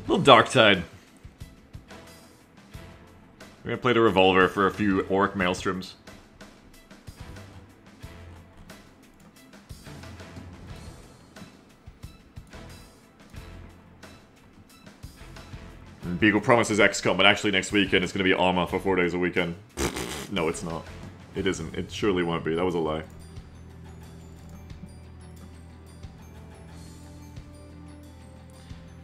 Little Darktide. We're gonna play the Revolver for a few Orc Maelstroms. And Beagle promises XCOM, but actually next weekend it's gonna be Arma for 4 days a weekend. No, it's not. It isn't. It surely won't be. That was a lie.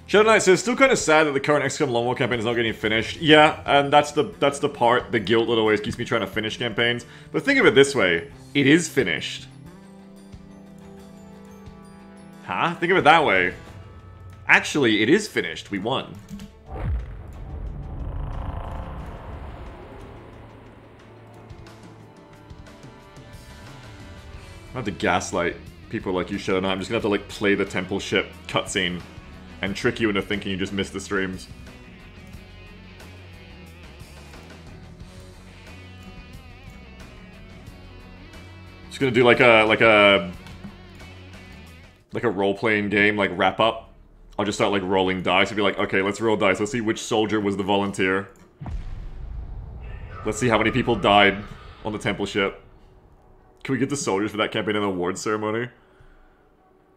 Shadow Knight says, still kind of sad that the current XCOM Long War campaign is not getting finished. Yeah, and that's the part, the guilt that always keeps me trying to finish campaigns. But think of it this way, it is finished. Huh? Think of it that way. Actually, it is finished. We won. I have to gaslight people like you, Shadow Knight. I'm just gonna have to like play the temple ship cutscene and trick you into thinking you just missed the streams. Just gonna do like a role-playing game, like wrap up. I'll just start like rolling dice and be like, okay, let's roll dice. Let's see which soldier was the volunteer. Let's see how many people died on the temple ship. Can we get the soldiers for that campaign in an awards ceremony?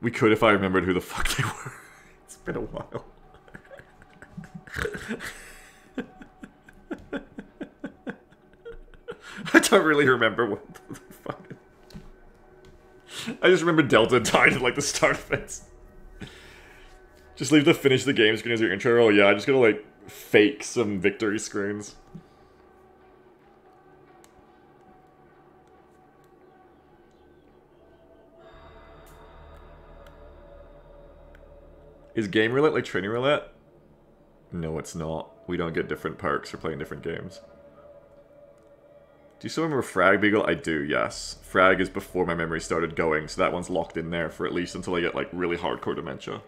We could if I remembered who the fuck they were. It's been a while. I don't really remember what the fuck. I just remember Delta died at like the start of it. Just leave the finish the game screen as your intro. Oh yeah, I'm just gonna like fake some victory screens. Is game roulette like training roulette? No, it's not. We don't get different perks for playing different games. Do you still remember Frag Beagle? I do, yes. Frag is before my memory started going, so that one's locked in there for at least until I get like really hardcore dementia.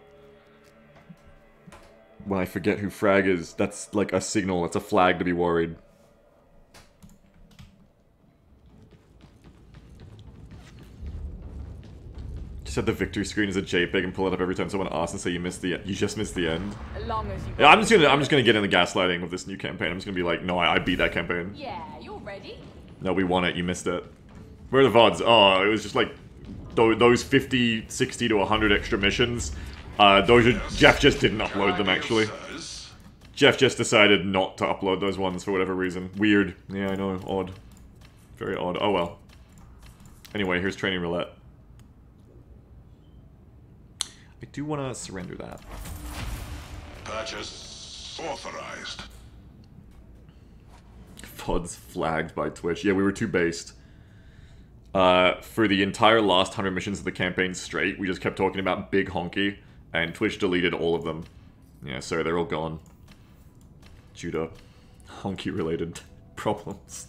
When I forget who Frag is, that's like a signal, it's a flag to be worried. Just have the victory screen as a JPEG and pull it up every time someone asks and say you missed the you just missed the end. Yeah, I'm just gonna get in the gaslighting with this new campaign. I'm just gonna be like, no, I beat that campaign. Yeah, you're ready. No, we won it. You missed it. Where are the VODs? Oh, it was just like those 50, 60 to 100 extra missions. Those are, Jeff just didn't upload them actually. Jeff just decided not to upload those ones for whatever reason. Weird. Yeah, I know. Odd. Very odd. Oh well. Anyway, here's training roulette. I do want to surrender that. Purchase authorized. VODs flagged by Twitch. Yeah, we were too based. For the entire last 100 missions of the campaign straight, we just kept talking about Big Honky, and Twitch deleted all of them. Yeah, sorry, they're all gone. Due to honky-related problems.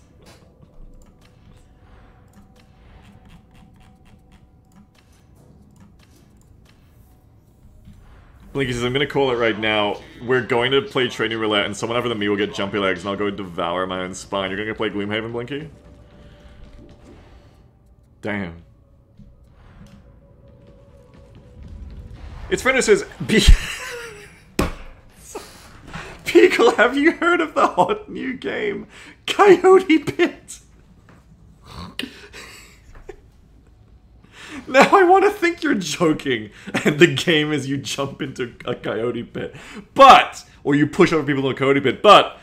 Blinky says, I'm gonna call it right now. We're going to play training roulette, and someone other than me will get jumpy legs, and I'll go devour my own spine. You're gonna play Gloomhaven, Blinky? Damn. It's friend who says, Beagle, have you heard of the hot new game, Coyote Pit? Now I want to think you're joking, and the game is you jump into a coyote pit. But, or you push over people in a coyote pit, but,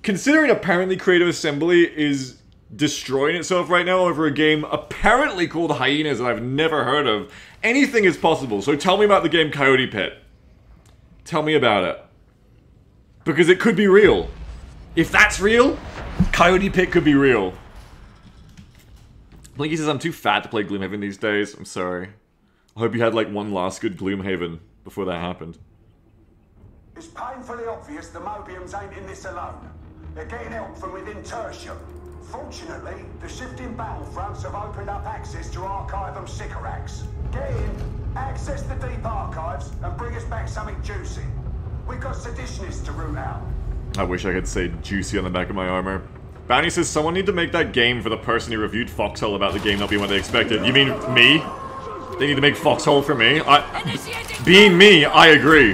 considering apparently Creative Assembly is destroying itself right now over a game apparently called Hyenas that I've never heard of, anything is possible. So tell me about the game Coyote Pit. Tell me about it. Because it could be real. If that's real, Coyote Pit could be real. Blinky says, I'm too fat to play Gloomhaven these days. I'm sorry. I hope you had like one last good Gloomhaven before that happened. It's painfully obvious the Mobiums ain't in this alone. They're getting help from within Tertium. Fortunately, the shifting battlefronts have opened up access to Archive and Sycorax. Get in, access the deep archives, and bring us back something juicy. We've got seditionists to root out. I wish I could say juicy on the back of my armor. Bounty says, someone need to make that game for the person who reviewed Foxhole about the game not being what they expected. You mean me? They need to make Foxhole for me? Being me, I agree.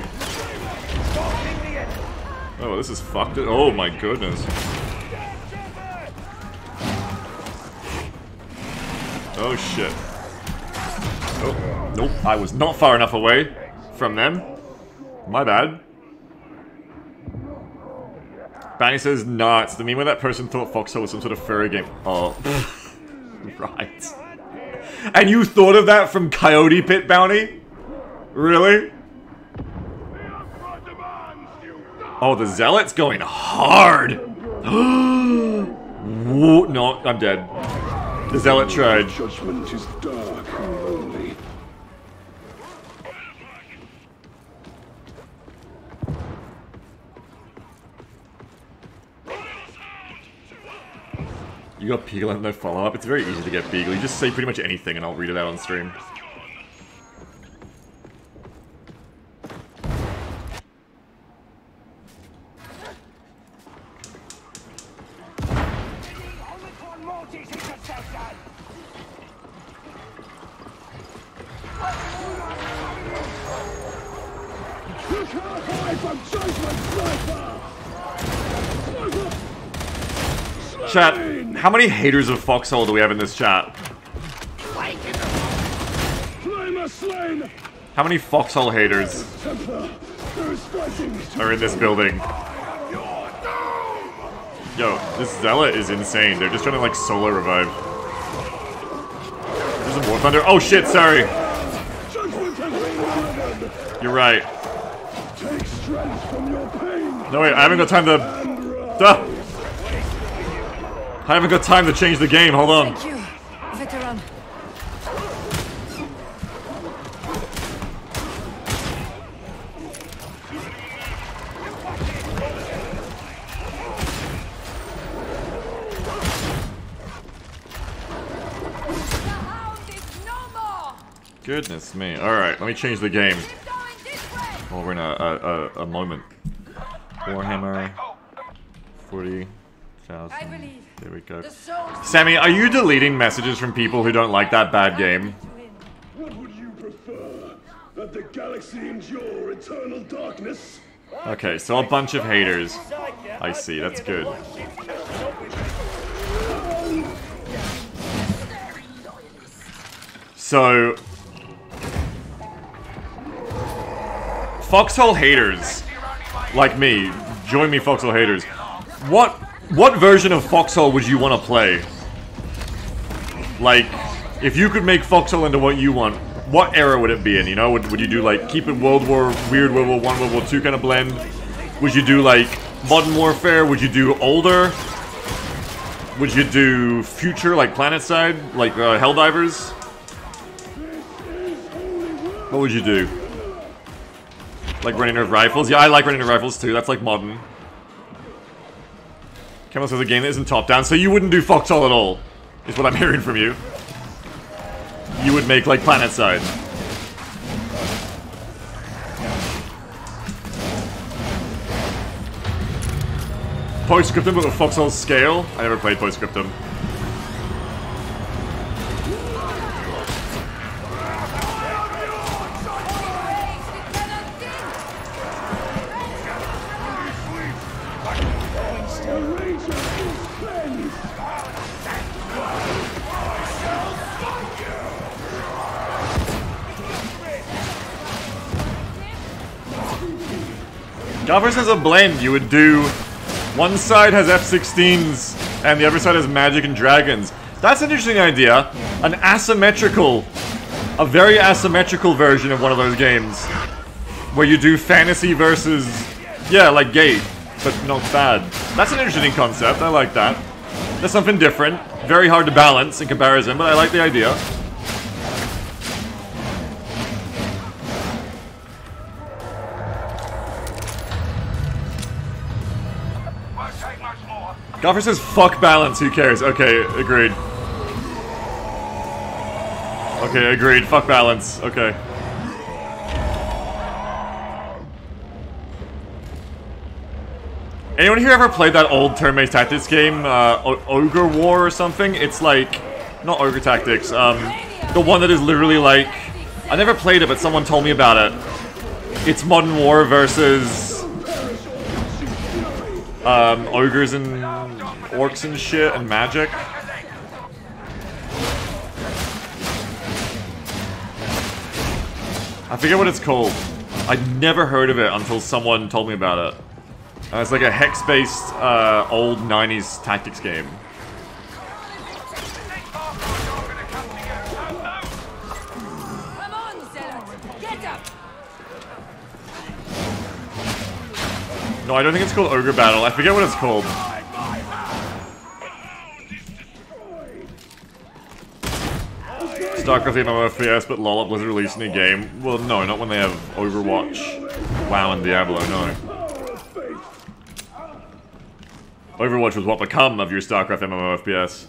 Oh, this is fucked. Oh my goodness. Oh shit. Oh, nope. I was not far enough away from them. My bad. Banny says, nah, it's the meme where that person thought Foxhole was some sort of furry game. Oh. Right. And you thought of that from Coyote Pit Bounty? Really? Oh, the Zealot's going hard! Whoa, no, I'm dead. The Zealot tried. Judgment is dark and lonely. You got Beagle and no follow-up? It's very easy to get Beagle. You just say pretty much anything and I'll read it out on stream. Chat, how many haters of Foxhole do we have in this chat? How many Foxhole haters are in this building? Yo, this Zealot is insane. They're just trying to like solo revive. There's some War Thunder. Oh shit, sorry. You're right. No wait, I haven't got time to... Duh! I haven't got time to change the game, hold on. Thank you, veteran. Goodness me. Alright, let me change the game. Well, we're in a moment. Warhammer 40,000. There we go. Sammy, are you deleting messages from people who don't like that bad game? What would you prefer? That the galaxy endure eternal darkness? Okay, so a bunch of haters. I see, that's good. So... Foxhole haters, like me, join me Foxhole haters. What version of Foxhole would you want to play? Like, if you could make Foxhole into what you want, what era would it be in, you know? Would you do, like, keep it World War, weird World War I, World War II kind of blend? Would you do, like, Modern Warfare? Would you do older? Would you do future, like Planetside? Like, Helldivers? What would you do? Like running of rifles? Yeah, I like running of rifles too. That's like modern. Camel says a game that isn't top-down, so you wouldn't do Foxhole at all, is what I'm hearing from you. You would make, like, Planetside. Postscriptum, but with Foxhole's scale? I never played Postscriptum. Galvers has a blend. You would do... One side has F-16s, and the other side has magic and dragons. That's an interesting idea. An asymmetrical... A very asymmetrical version of one of those games. Where you do fantasy versus... Yeah, like Gate, but not bad. That's an interesting concept. I like that. That's something different. Very hard to balance in comparison, but I like the idea. Goffer says, fuck balance, who cares? Okay, agreed. Okay, agreed. Fuck balance. Okay. Anyone here ever played that old turn-based tactics game, Ogre War or something? It's like... Not Ogre Tactics, the one that is literally like... I never played it, but someone told me about it. It's Modern War versus... ogres and orcs and shit and magic. I forget what it's called. I'd never heard of it until someone told me about it. It's like a hex-based, old 90s tactics game. Come on, Zealot! Get up! No, I don't think it's called Ogre Battle. I forget what it's called. StarCraft MMO FPS, but lol, Blizzard releasing a game. Well, no, not when they have Overwatch, WoW, and Diablo, no. Overwatch was what become of your StarCraft MMO FPS.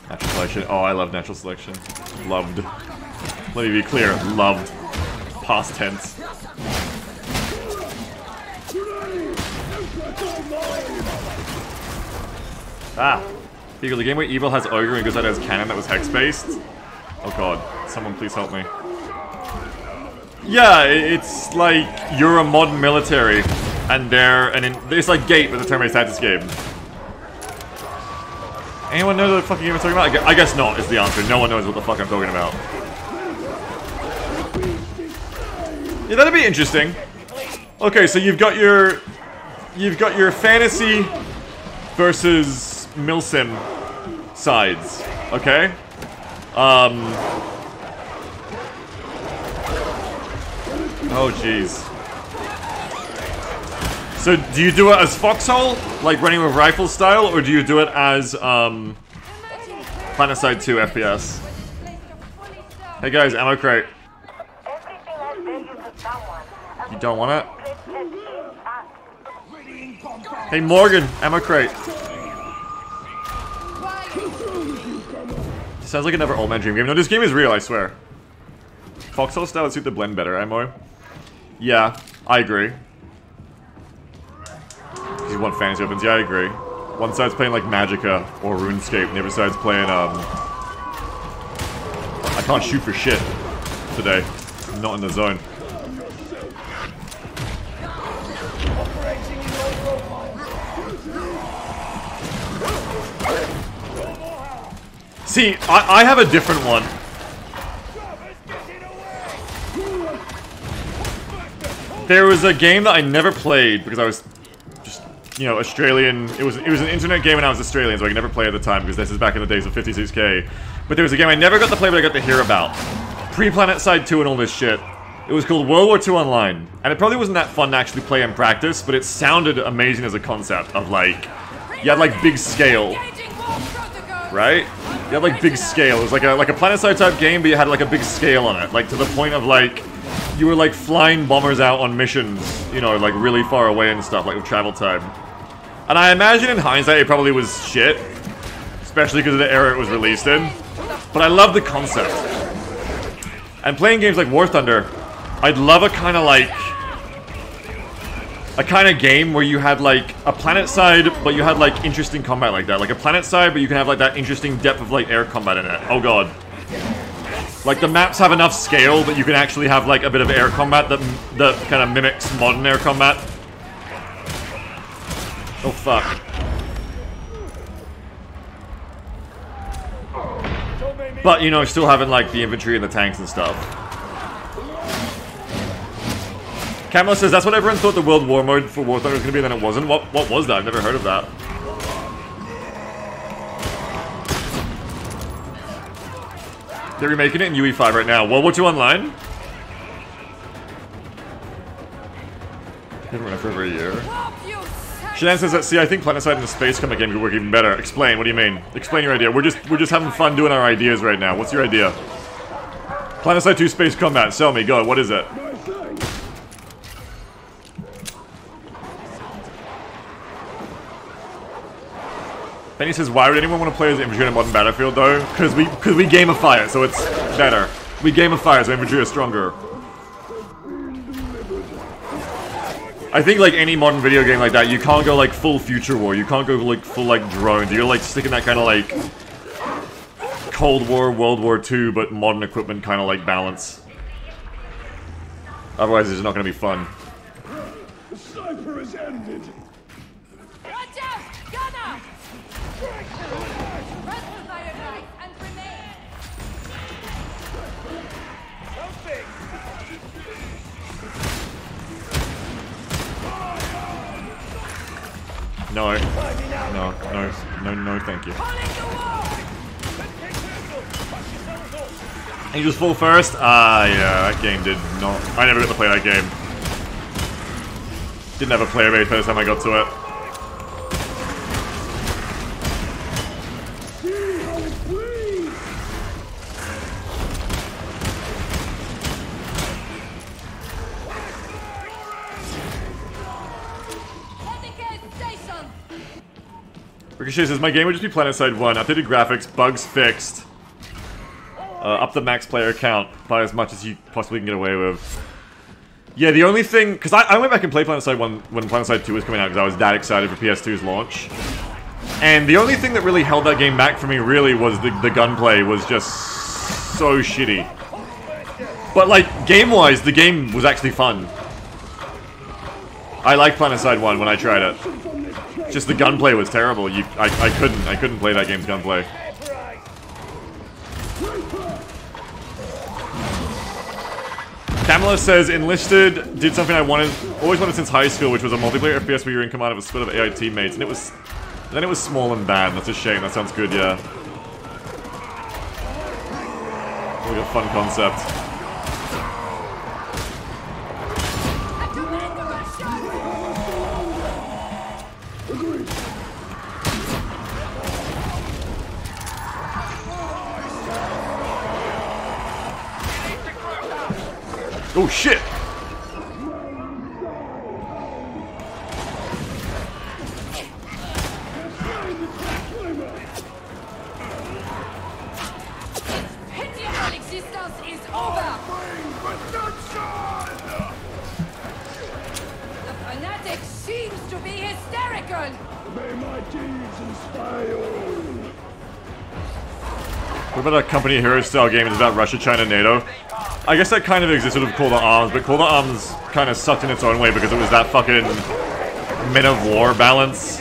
Natural selection. Oh, I love natural selection. Loved. Let me be clear. Loved. Past tense. Ah. Beagle, the game where Evil has Ogre and goes out as canon that was hex-based? Oh god. Someone please help me. Yeah, it's like you're a modern military, and it's like Gate with a turn-based tactics game. Anyone know the fucking game I'm talking about? I guess not is the answer. No one knows what the fuck I'm talking about. Yeah, that'd be interesting. Okay, so you've got your fantasy versus milsim sides. Okay. Oh jeez. So do you do it as Foxhole, like running with rifle style, or do you do it as Planetside 2 FPS? Hey guys, ammo crate. You don't want it? Hey Morgan, ammo crate. Sounds like another old man dream game. No, this game is real, I swear. Foxhole style would suit the blend better, ammo. Yeah, I agree. You want fantasy weapons? Yeah, I agree. One side's playing like Magicka or RuneScape, and the other side's playing, I can't shoot for shit today. I'm not in the zone. See, I have a different one. There was a game that I never played because I was just, you know, Australian. It was an internet game and I was Australian, so I could never play at the time because this is back in the days of 56K. But there was a game I never got to play, but I got to hear about. Pre-Planetside 2 and all this shit. It was called World War II Online. And it probably wasn't that fun to actually play and practice, but it sounded amazing as a concept of like, you had like big scale. Right? You had like big scale. It was like a Planetside type game, but you had like a big scale on it. Like to the point of like, you were like flying bombers out on missions, you know, like really far away and stuff, like with travel time. And I imagine in hindsight it probably was shit. Especially because of the era it was released in. But I love the concept. And playing games like War Thunder, I'd love a kind of like... a kind of game where you had like a Planetside, but you had like interesting combat like that. Like a Planetside, but you can have like that interesting depth of like air combat in it. Oh god. Like the maps have enough scale that you can actually have like a bit of air combat that kind of mimics modern air combat. Oh fuck. But you know, still having like the infantry and the tanks and stuff. Camelo says that's what everyone thought the World War mode for War Thunder was going to be, and then it wasn't. What was that? I've never heard of that. They're remaking it in UE5 right now. World War II Online? Haven't run it for over a year. Shanann says that, see, I think Planetside and the Space Combat game could work even better. Explain, what do you mean? Explain your idea. We're just having fun doing our ideas right now. What's your idea? Planetside 2 Space Combat, sell me, go, what is it? Benny says, why would anyone want to play as infantry in a modern battlefield, though? Because we gamify it, so it's better. We gamify it, so infantry are stronger. I think, like, any modern video game like that, you can't go, like, full Future War. You can't go, like, full, like, drones. You're, like, sticking that kind of, like, Cold War, World War II, but modern equipment kind of like balance. Otherwise, it's not going to be fun. The sniper is ended. Watch out! Gunner! Press the fire knife and remain. No. No, thank you. Calling the wall! Angels Fall first? Ah, yeah, that game did not... I never got to play that game. Didn't have a player base by the time I got to it. Ricochet says, my game would just be PlanetSide 1. Updated graphics, bugs fixed. Up the max player count by as much as you possibly can get away with. Yeah, the only thing... Because I went back and played PlanetSide 1 when PlanetSide 2 was coming out because I was that excited for PS2's launch. And the only thing that really held that game back for me really was the gunplay was just so shitty. But like, game-wise, the game was actually fun. I liked PlanetSide 1 when I tried it. Just the gunplay was terrible. I couldn't play that game's gunplay. Kamala says, Enlisted did something I always wanted since high school, which was a multiplayer FPS where you're in command of a split of AI teammates, and then it was small and bad. That's a shame. That sounds good, yeah. Like a fun concept. Oh shit! Pity of our existence is over! The fanatic seems to be hysterical! May my deeds inspire you. What about a Company Hero style game that's about Russia, China, NATO? I guess that kind of existed with Call to Arms, but Call to Arms kind of sucked in its own way because it was that fucking Men of War balance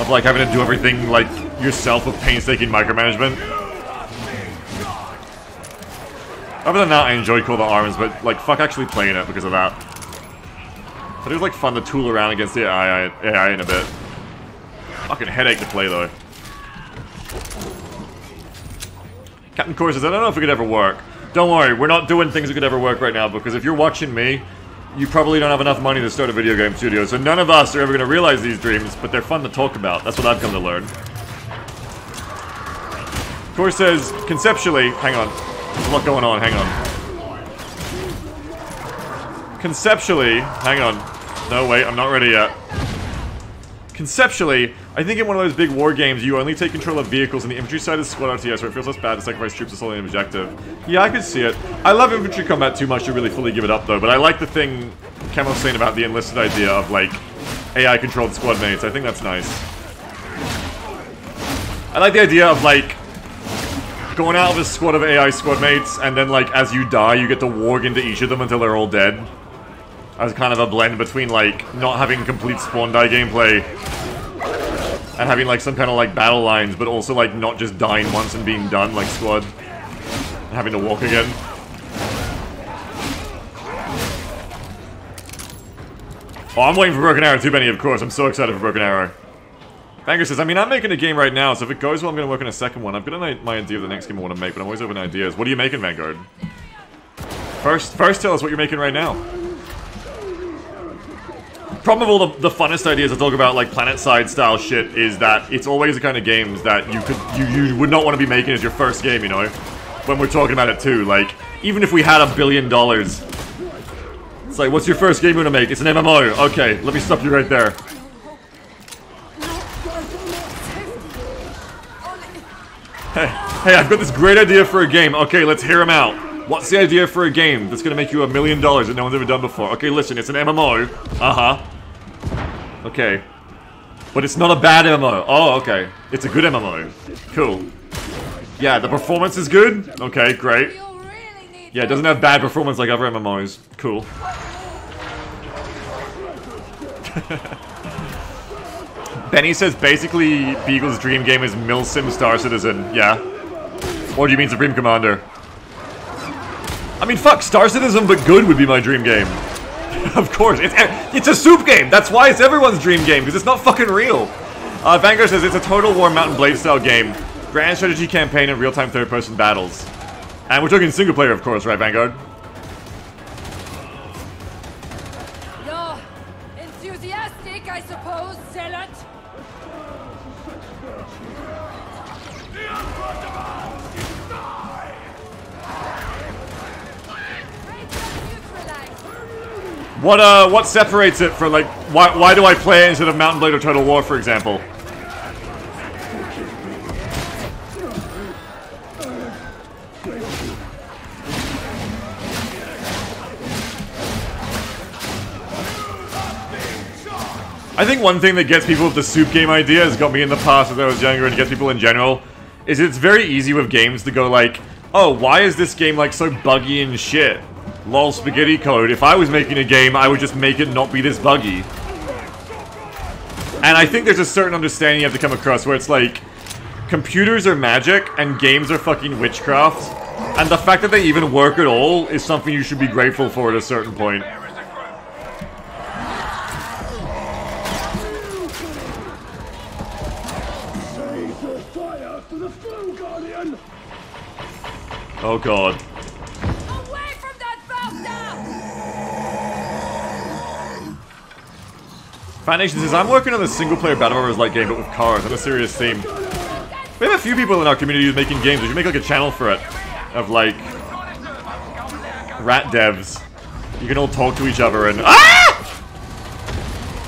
of like having to do everything like yourself with painstaking micromanagement. Other than that, I enjoyed Call to Arms, but like fuck actually playing it because of that. But it was like fun to tool around against the AI in a bit. Fucking headache to play though. Captain Core says, I don't know if it could ever work. Don't worry, we're not doing things that could ever work right now, because if you're watching me, you probably don't have enough money to start a video game studio, so none of us are ever going to realize these dreams, but they're fun to talk about. That's what I've come to learn. Core says, conceptually... Hang on. There's a lot going on, hang on. Conceptually... Hang on. No, wait, I'm not ready yet. Conceptually, I think in one of those big war games, you only take control of vehicles, and the infantry side is squad RTS, where it feels less bad to sacrifice troops to solely an objective. Yeah, I could see it. I love infantry combat too much to really fully give it up, though, but I like the thing Cam was saying about the enlisted idea of, like, AI-controlled squad mates. I think that's nice. I like the idea of, like, going out of a squad of AI squad mates, and then, like, as you die, you get to warg into each of them until they're all dead. As kind of a blend between, like, not having complete spawn die gameplay and having, like, some kind of, like, battle lines, but also, like, not just dying once and being done, like Squad. And having to walk again. Oh, I'm waiting for Broken Arrow too, Benny, of course. I'm so excited for Broken Arrow. Banger says, I mean, I'm making a game right now, so if it goes well, I'm going to work on a second one. I've got my idea of the next game I want to make, but I'm always open to ideas. What are you making, Vanguard? First tell us what you're making right now. Problem with all the funnest ideas I talk about, like PlanetSide style shit, is that it's always the kind of games that you would not want to be making as your first game, you know? When we're talking about it too, like, even if we had $1 billion, it's like, what's your first game you want to make? It's an MMO. Okay, let me stop you right there. Hey, I've got this great idea for a game. Okay, let's hear him out. What's the idea for a game that's gonna make you $1 million that no one's ever done before? Okay, listen, it's an MMO. Uh-huh. Okay. But it's not a bad MMO. Oh, okay. It's a good MMO. Cool. Yeah, the performance is good. Okay, great. You really need Yeah, it doesn't have bad performance like other MMOs. Cool. Benny says basically Beagle's dream game is Milsim Star Citizen. Yeah. Or do you mean Supreme Commander? I mean, fuck, Star Citizen but good would be my dream game. Of course, it's a soup game. That's why it's everyone's dream game, because it's not fucking real. Vanguard says it's a Total War Mountain Blade style game. Grand strategy campaign and real-time third-person battles. And we're talking single player, of course, right, Vanguard? No. Enthusiastic, I suppose, zealot. What separates it from, like, why do I play it instead of Mountain Blade or Total War, for example? I think one thing that gets people with the soup game idea, has got me in the past as I was younger, and gets people in general, is it's very easy with games to go like, oh, why is this game like so buggy and shit? Lol spaghetti code. If I was making a game, I would just make it not be this buggy. And I think there's a certain understanding you have to come across where it's like, computers are magic and games are fucking witchcraft. And the fact that they even work at all is something you should be grateful for at a certain point. Save your fire for the foe, Guardian! Oh god. Away from that bastard! Foundation says, I'm working on a single-player Battle Royale like game, but with cars, on a serious theme. We have a few people in our community who's making games. We should make like a channel for it. Of like... rat devs. You can all talk to each other and... Ah!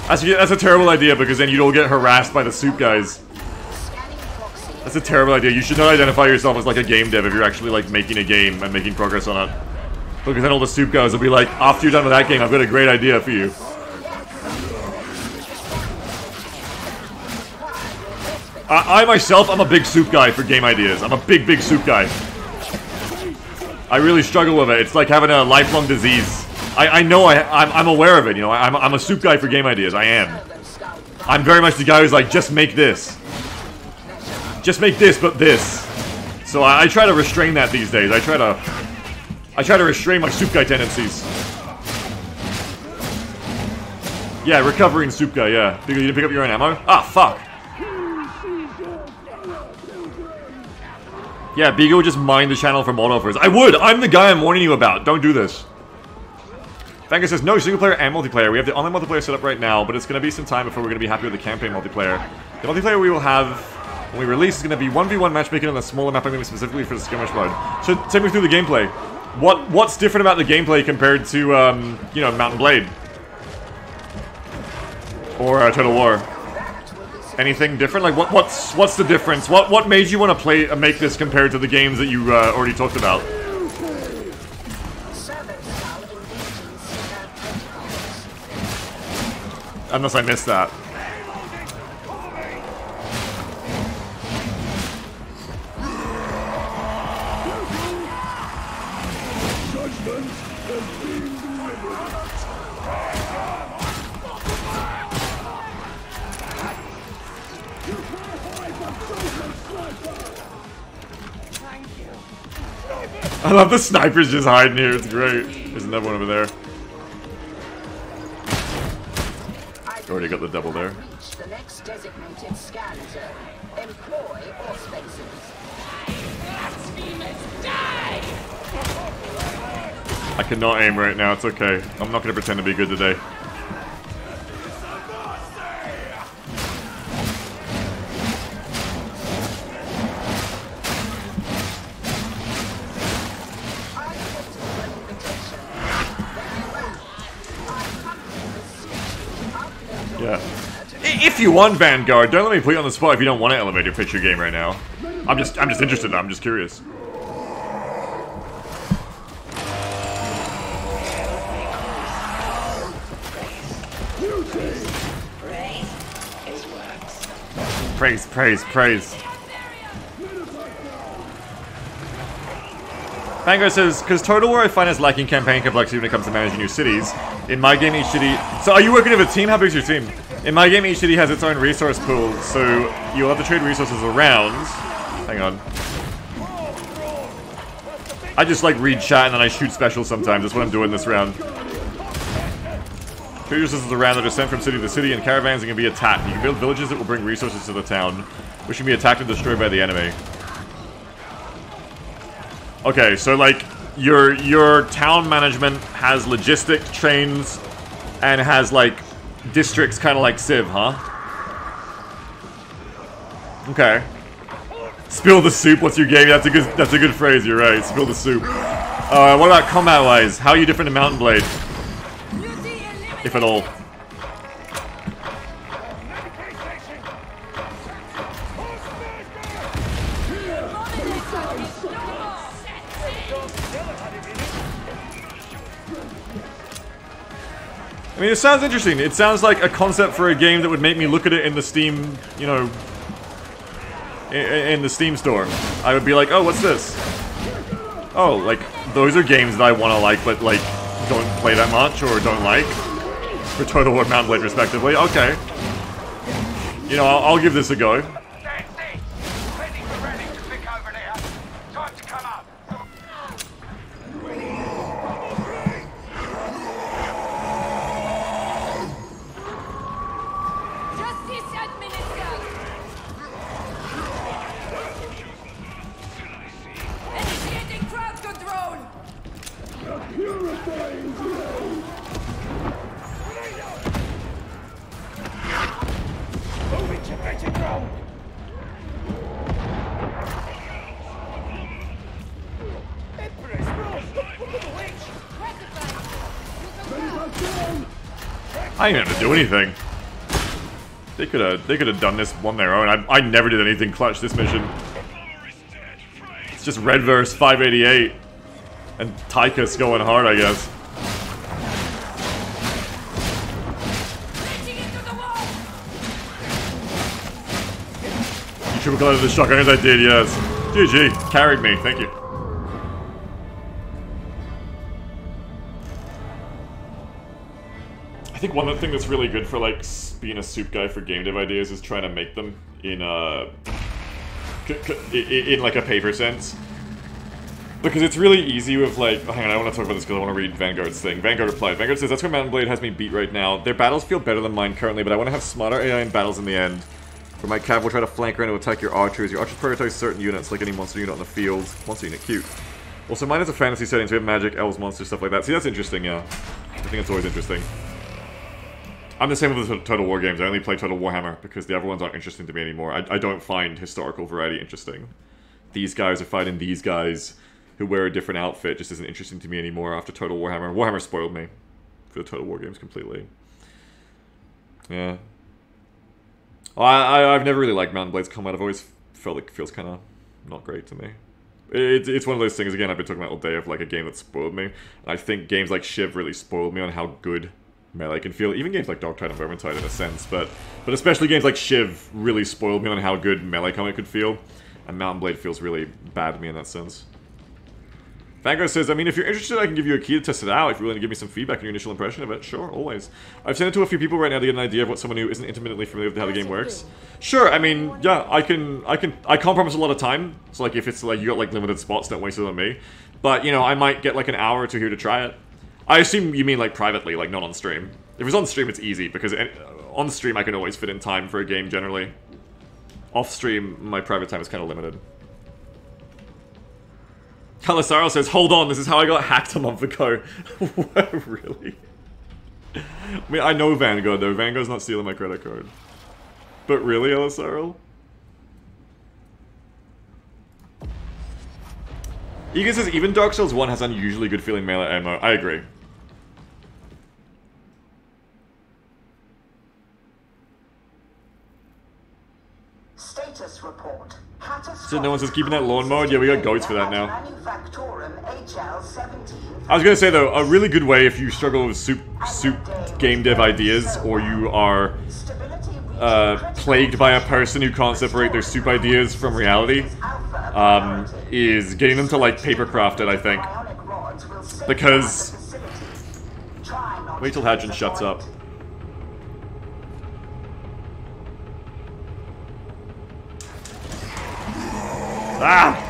That's a terrible idea, because then you'd all get harassed by the soup guys. That's a terrible idea. You should not identify yourself as like a game dev if you're actually like making a game and making progress on it. Because then all the soup guys will be like, after you're done with that game, I've got a great idea for you. I myself, I'm a big soup guy for game ideas. I'm a big soup guy. I really struggle with it. It's like having a lifelong disease. I know I'm aware of it, you know. I'm a soup guy for game ideas. I am. I'm very much the guy who's like, just make this. Just make this, but this. So I try to restrain that these days. I try to restrain my soup guy tendencies. Yeah, recovering soup guy, yeah. You didn't pick up your own ammo? Ah, fuck. Yeah, Beagle would just mine the channel for mod offers. I would! I'm the guy I'm warning you about. Don't do this. Vanguard says, no, single player and multiplayer. We have the online multiplayer set up right now, but it's going to be some time before we're going to be happy with the campaign multiplayer. The multiplayer we will have when we release is going to be 1v1 matchmaking on a smaller map, maybe specifically for the skirmish mode. So, take me through the gameplay. What's different about the gameplay compared to, you know, Mountain Blade? Or Total War? Anything different? Like, what's the difference? What made you want to make this compared to the games that you already talked about? Unless I missed that. I love the snipers just hiding here, it's great. There's another one over there. Already got the double there. The next designated scan zone. Employ all spaces. I cannot aim right now, it's okay. I'm not gonna pretend to be good today. Yeah. If you want Vanguard, don't let me put you on the spot if you don't want to elevate your picture game right now. I'm just interested, I'm just curious. Praise, praise, praise. Vanguard says, because Total War I find is lacking campaign complexity when it comes to managing new cities. In my game, each city... So are you working with a team? How big is your team? In my game, each city has its own resource pool, so you'll have to trade resources around. Hang on. I just like read chat and then I shoot special sometimes. That's what I'm doing this round. Trade resources around that are sent from city to city in caravans and can be attacked. You can build villages that will bring resources to the town, which can be attacked and destroyed by the enemy. Okay, so like your town management has logistic trains and has like districts, kind of like Civ, huh? Okay. Spill the soup. What's your game? That's a good phrase. You're right. Spill the soup. What about combat wise? How are you different to Mountain Blade, if at all? I mean, it sounds interesting. It sounds like a concept for a game that would make me look at it in the Steam, you know, in the Steam store. I would be like, oh, what's this? Oh, like, those are games that I want to like, but, like, don't play that much or don't like. For Total War and Mountain Blade, respectively. Okay. You know, I'll give this a go. I didn't have to do anything. They could have done this on their own. I never did anything clutch this mission. It's just Red verse 588 and Tychus going hard, I guess. You triple collided the shotgun as I did, yes. GG, carried me, thank you. I think one thing that's really good for like being a soup guy for game dev ideas is trying to make them in like a paper sense, because it's really easy with like. Oh, hang on, I want to talk about this because I want to read Vanguard's thing. Vanguard replied. Vanguard says that's where Mountain Blade has me beat right now. Their battles feel better than mine currently, but I want to have smarter AI in battles in the end. Where my cav will try to flank around to attack your archers. Your archers prioritize certain units, like any monster unit on the field. Monster unit, cute. Also, mine is a fantasy setting, so we have magic, elves, monsters, stuff like that. See, that's interesting, yeah. I think it's always interesting. I'm the same with the Total War games. I only play Total Warhammer because the other ones aren't interesting to me anymore. I don't find historical variety interesting. These guys are fighting these guys who wear a different outfit just isn't interesting to me anymore after Total Warhammer. Warhammer spoiled me for the Total War games completely. Yeah. Well, I've never really liked Mountain Blade's combat. I've always felt like it feels kind of not great to me. It's one of those things, again, I've been talking about all day, of like a game that spoiled me. And I think games like Shiv really spoiled me on how good melee can feel. Even games like Darktide and Vermintide in a sense, but especially games like Shiv really spoiled me on how good melee combat could feel. And Mountain Blade feels really bad to me in that sense. Vanguard says, I mean, if you're interested, I can give you a key to test it out. If you're willing to give me some feedback on your initial impression of it, sure, always. I've sent it to a few people right now to get an idea of what someone who isn't intimately familiar with how the game works. Sure, I mean, yeah, I can't promise a lot of time. So, like, if it's like you got like limited spots, don't waste it on me. But you know, I might get like an hour or two here to try it. I assume you mean like privately, like not on stream. If it's on stream, it's easy because on stream I can always fit in time for a game generally. Off stream, my private time is kind of limited. Calasaro says, hold on, this is how I got hacked a month ago. Really? I mean, I know Vanguard, though. Vanguard's not stealing my credit card. But really, Calasaro? Egan says, even Dark Souls 1 has unusually good feeling melee ammo. I agree. Status report. So no one says keeping that lawn mode? Yeah, we got goats for that now. I was gonna say though, a really good way if you struggle with soup game dev ideas, or you are plagued by a person who can't separate their soup ideas from reality, is getting them to, like, papercraft it, I think. Because... Wait till Hadron shuts up. Ah!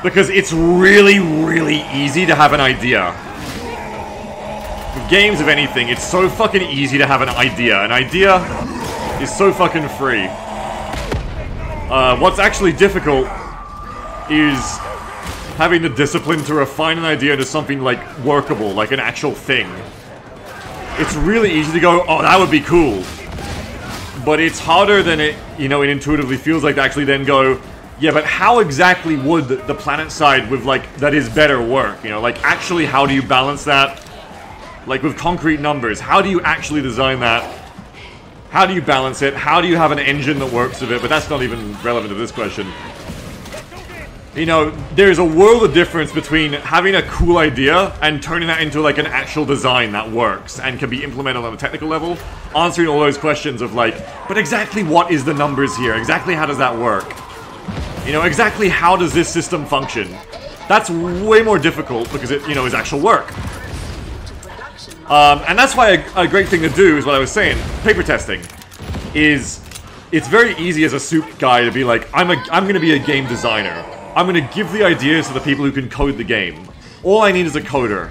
Because it's really, really easy to have an idea. With games of anything, it's so fucking easy to have an idea. An idea is so fucking free. What's actually difficult is having the discipline to refine an idea into something, like, workable, like an actual thing. It's really easy to go, oh, that would be cool. But it's harder than it, you know, it intuitively feels like to actually then go, yeah, but how exactly would the planet side with, like, that is better work? You know, like, actually, how do you balance that? Like, with concrete numbers, how do you actually design that? How do you balance it? How do you have an engine that works with it? But that's not even relevant to this question. You know, there's a world of difference between having a cool idea and turning that into, like, an actual design that works and can be implemented on a technical level. Answering all those questions of, like, but exactly what is the numbers here? Exactly how does that work? You know, exactly how does this system function? That's way more difficult because it, you know, is actual work. And that's why a great thing to do is what I was saying. Paper testing is, it's very easy as a soup guy to be like, I'm going to be a game designer. I'm going to give the ideas to the people who can code the game. All I need is a coder.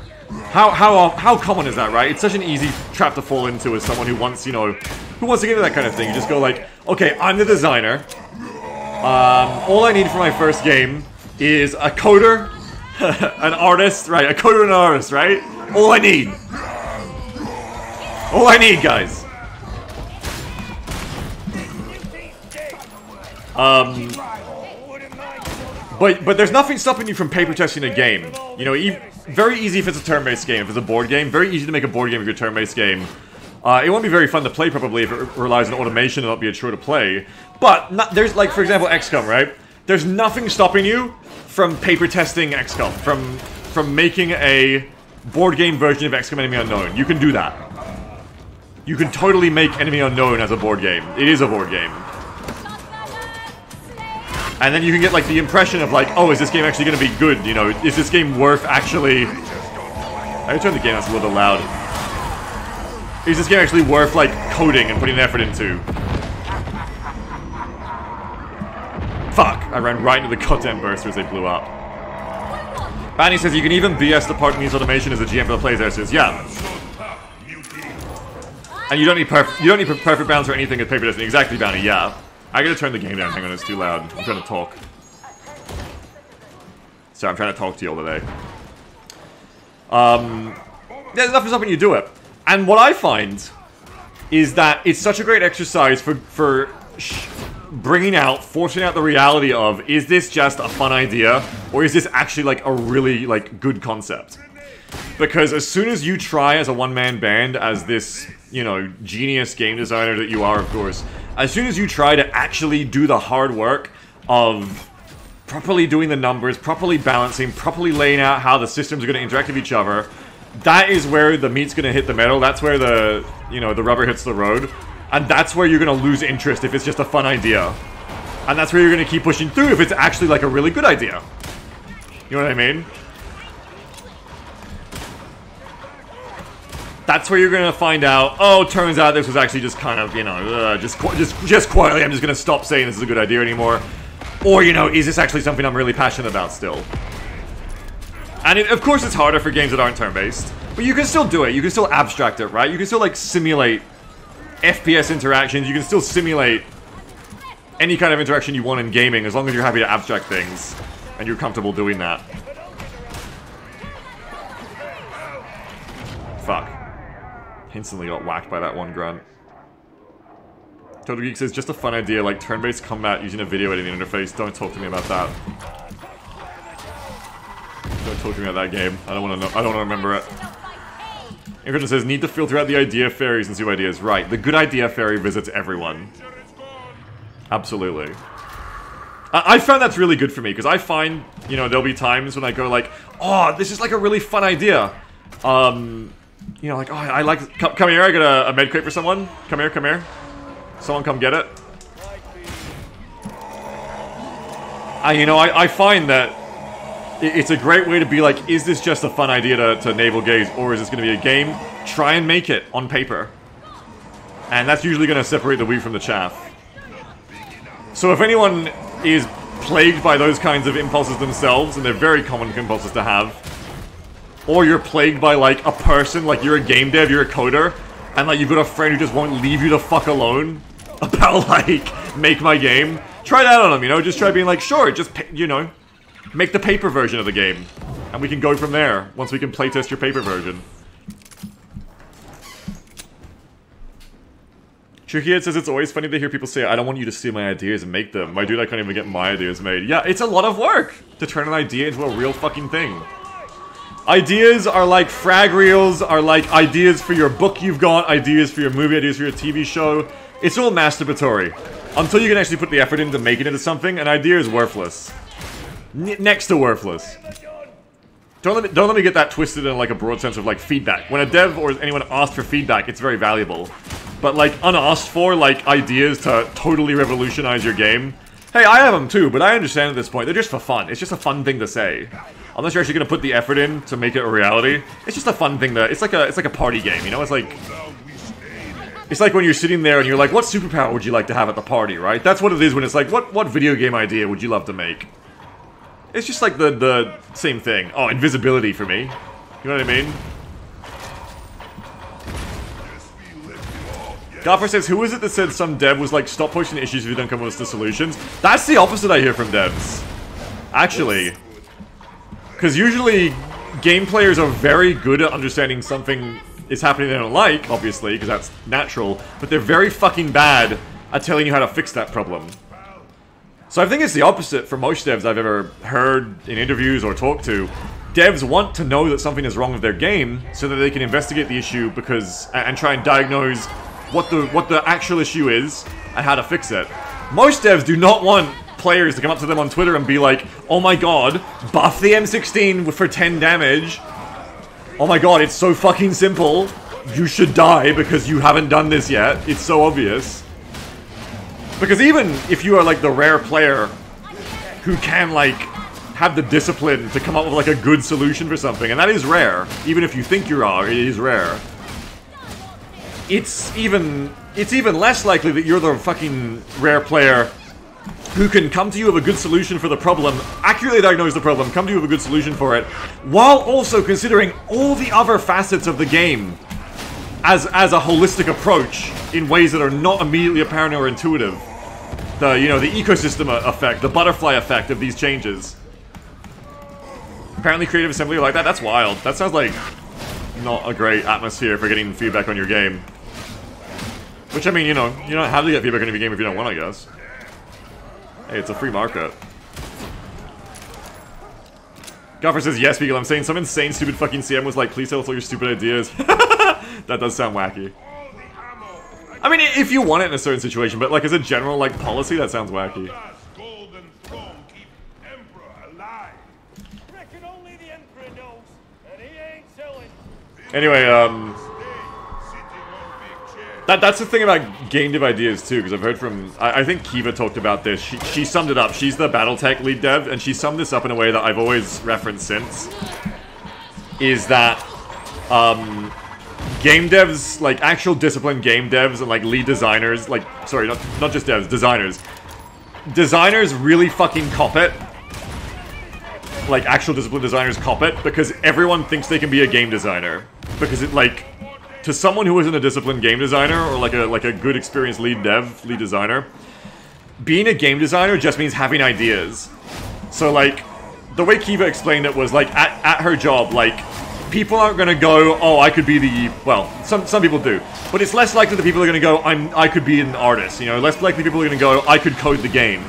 How common is that, right? It's such an easy trap to fall into as someone who wants, you know, who wants to get into that kind of thing. You just go like, okay, I'm the designer. All I need for my first game is a coder, an artist, right? A coder and an artist, right? All I need. All I need, guys. But there's nothing stopping you from paper testing a game. You know, very easy if it's a turn-based game. If it's a board game, very easy to make a board game if you're a turn-based game. It won't be very fun to play, probably, if it relies on automation and not be a chore to play. But there's, like, for example, XCOM, right? There's nothing stopping you from paper testing XCOM, from making a board game version of XCOM Enemy Unknown. You can do that. You can totally make Enemy Unknown as a board game. It is a board game. And then you can get, like, the impression of, like, oh, is this game actually going to be good? You know, is this game worth actually... I turned the game that's a little bit loud. Is this game actually worth, like, coding and putting an effort into? Fuck! I ran right into the goddamn burster as they blew up. Banny says you can even BS the part that needs automation as a GM for the players there. Says, yeah. And you don't need perfect balance or anything with paper testing. Exactly, Banny, yeah. I gotta turn the game down. Hang on, it's too loud. I'm trying to talk. Sorry, I'm trying to talk to you all today. There's nothing stopping you do it. And what I find is that it's such a great exercise for bringing out, forcing out the reality of, is this just a fun idea, or is this actually, like, a really, like, good concept? Because as soon as you try as a one-man band, as this, you know, genius game designer that you are, of course, as soon as you try to actually do the hard work of properly doing the numbers, properly balancing, properly laying out how the systems are going to interact with each other, that is where the meat's going to hit the metal. That's where the, you know, the rubber hits the road. And that's where you're going to lose interest if it's just a fun idea. And that's where you're going to keep pushing through if it's actually, like, a really good idea. You know what I mean? That's where you're going to find out, oh, turns out this was actually just kind of, you know, just quietly, I'm just going to stop saying this is a good idea anymore. Or, you know, is this actually something I'm really passionate about still? And of course it's harder for games that aren't turn-based. But you can still do it. You can still abstract it, right? You can still, like, simulate FPS interactions. You can still simulate any kind of interaction you want in gaming as long as you're happy to abstract things. And you're comfortable doing that. Fuck. Instantly got whacked by that one grunt. Total Geek says, just a fun idea, like turn-based combat using a video editing interface. Don't talk to me about that. Don't talk to me about that game. I don't want to know. I don't want to remember it. Ingrid says, need to filter out the idea fairies and see ideas. Right, the good idea fairy visits everyone. Absolutely. I found that's really good for me, because I find, you know, there'll be times when I go like, oh, this is like a really fun idea. You know, like, oh, I like, come here, I got a med crate for someone. Come here, come here. Someone come get it. I find that it's a great way to be like, is this just a fun idea to navel gaze, or is this going to be a game? Try and make it on paper. And that's usually going to separate the wheat from the chaff. So if anyone is plagued by those kinds of impulses themselves, and they're very common impulses to have, or you're plagued by, like, a person, like you're a game dev, you're a coder, and, like, you've got a friend who just won't leave you the fuck alone about, like, make my game, try that on them, you know? Just try being like, sure, just, you know, make the paper version of the game. And we can go from there, once we can playtest your paper version. Tricky says it's always funny to hear people say, I don't want you to steal my ideas and make them. My dude, I can't even get my ideas made. Yeah, it's a lot of work to turn an idea into a real fucking thing. Ideas are like frag reels, are like ideas for your book you've got, ideas for your movie, ideas for your TV show. It's all masturbatory. Until you can actually put the effort into making it into something, an idea is worthless. Next to worthless. Don't let me get that twisted in like a broad sense of like feedback. When a dev or anyone asks for feedback, it's very valuable. But like unasked for, like ideas to totally revolutionize your game. Hey, I have them too, but I understand at this point, they're just for fun. It's just a fun thing to say. Unless you're actually gonna put the effort in to make it a reality. It's just a fun thing it's like a party game, you know? It's like when you're sitting there and you're like, what superpower would you like to have at the party, right? That's what it is when it's like, what video game idea would you love to make? It's just like the same thing. Oh, invisibility for me. You know what I mean? Gaffer says, who is it that said some dev was like, stop pushing issues if you don't come with the solutions? That's the opposite I hear from devs. Actually. Because usually, game players are very good at understanding something is happening they don't like, obviously, because that's natural. But they're very fucking bad at telling you how to fix that problem. So I think it's the opposite for most devs I've ever heard in interviews or talked to. Devs want to know that something is wrong with their game so that they can investigate the issue and try and diagnose what the actual issue is and how to fix it. Most devs do not want players to come up to them on Twitter and be like, oh my god, buff the M16 for 10 damage. Oh my god, it's so fucking simple. You should die because you haven't done this yet. It's so obvious. Because even if you are like the rare player who can like have the discipline to come up with like a good solution for something, and that is rare, even if you think you are, it is rare. It's even less likely that you're the fucking rare player who can come to you with a good solution for the problem, accurately diagnose the problem, come to you with a good solution for it, while also considering all the other facets of the game as a holistic approach in ways that are not immediately apparent or intuitive. The ecosystem effect, the butterfly effect of these changes. Apparently Creative Assembly like that? That's wild. That sounds like not a great atmosphere for getting feedback on your game. Which, I mean, you don't have to get feedback on your game if you don't want, I guess. Hey, it's a free market. Gaffer says, yes, Beagle, I'm saying some insane, stupid fucking CM was like, please tell us all your stupid ideas. That does sound wacky. I mean, if you want it in a certain situation, but like as a general like policy, that sounds wacky. Anyway, that's the thing about game dev ideas too, because I've heard from, I think Kiva talked about this. She summed it up. She's the BattleTech lead dev, and she summed this up in a way that I've always referenced since. Is that game devs, like actual disciplined game devs and like lead designers, like, sorry, not just devs, designers. Designers really fucking cop it. Like actual disciplined designers cop it because everyone thinks they can be a game designer. Because it like, to someone who isn't a disciplined game designer or like a good experienced lead designer, being a game designer just means having ideas. So like, the way Kiva explained it was like at her job, like, people aren't gonna go, oh, I could be the, well, some people do, but it's less likely that people are gonna go, I could be an artist, you know, less likely people are gonna go, I could code the game.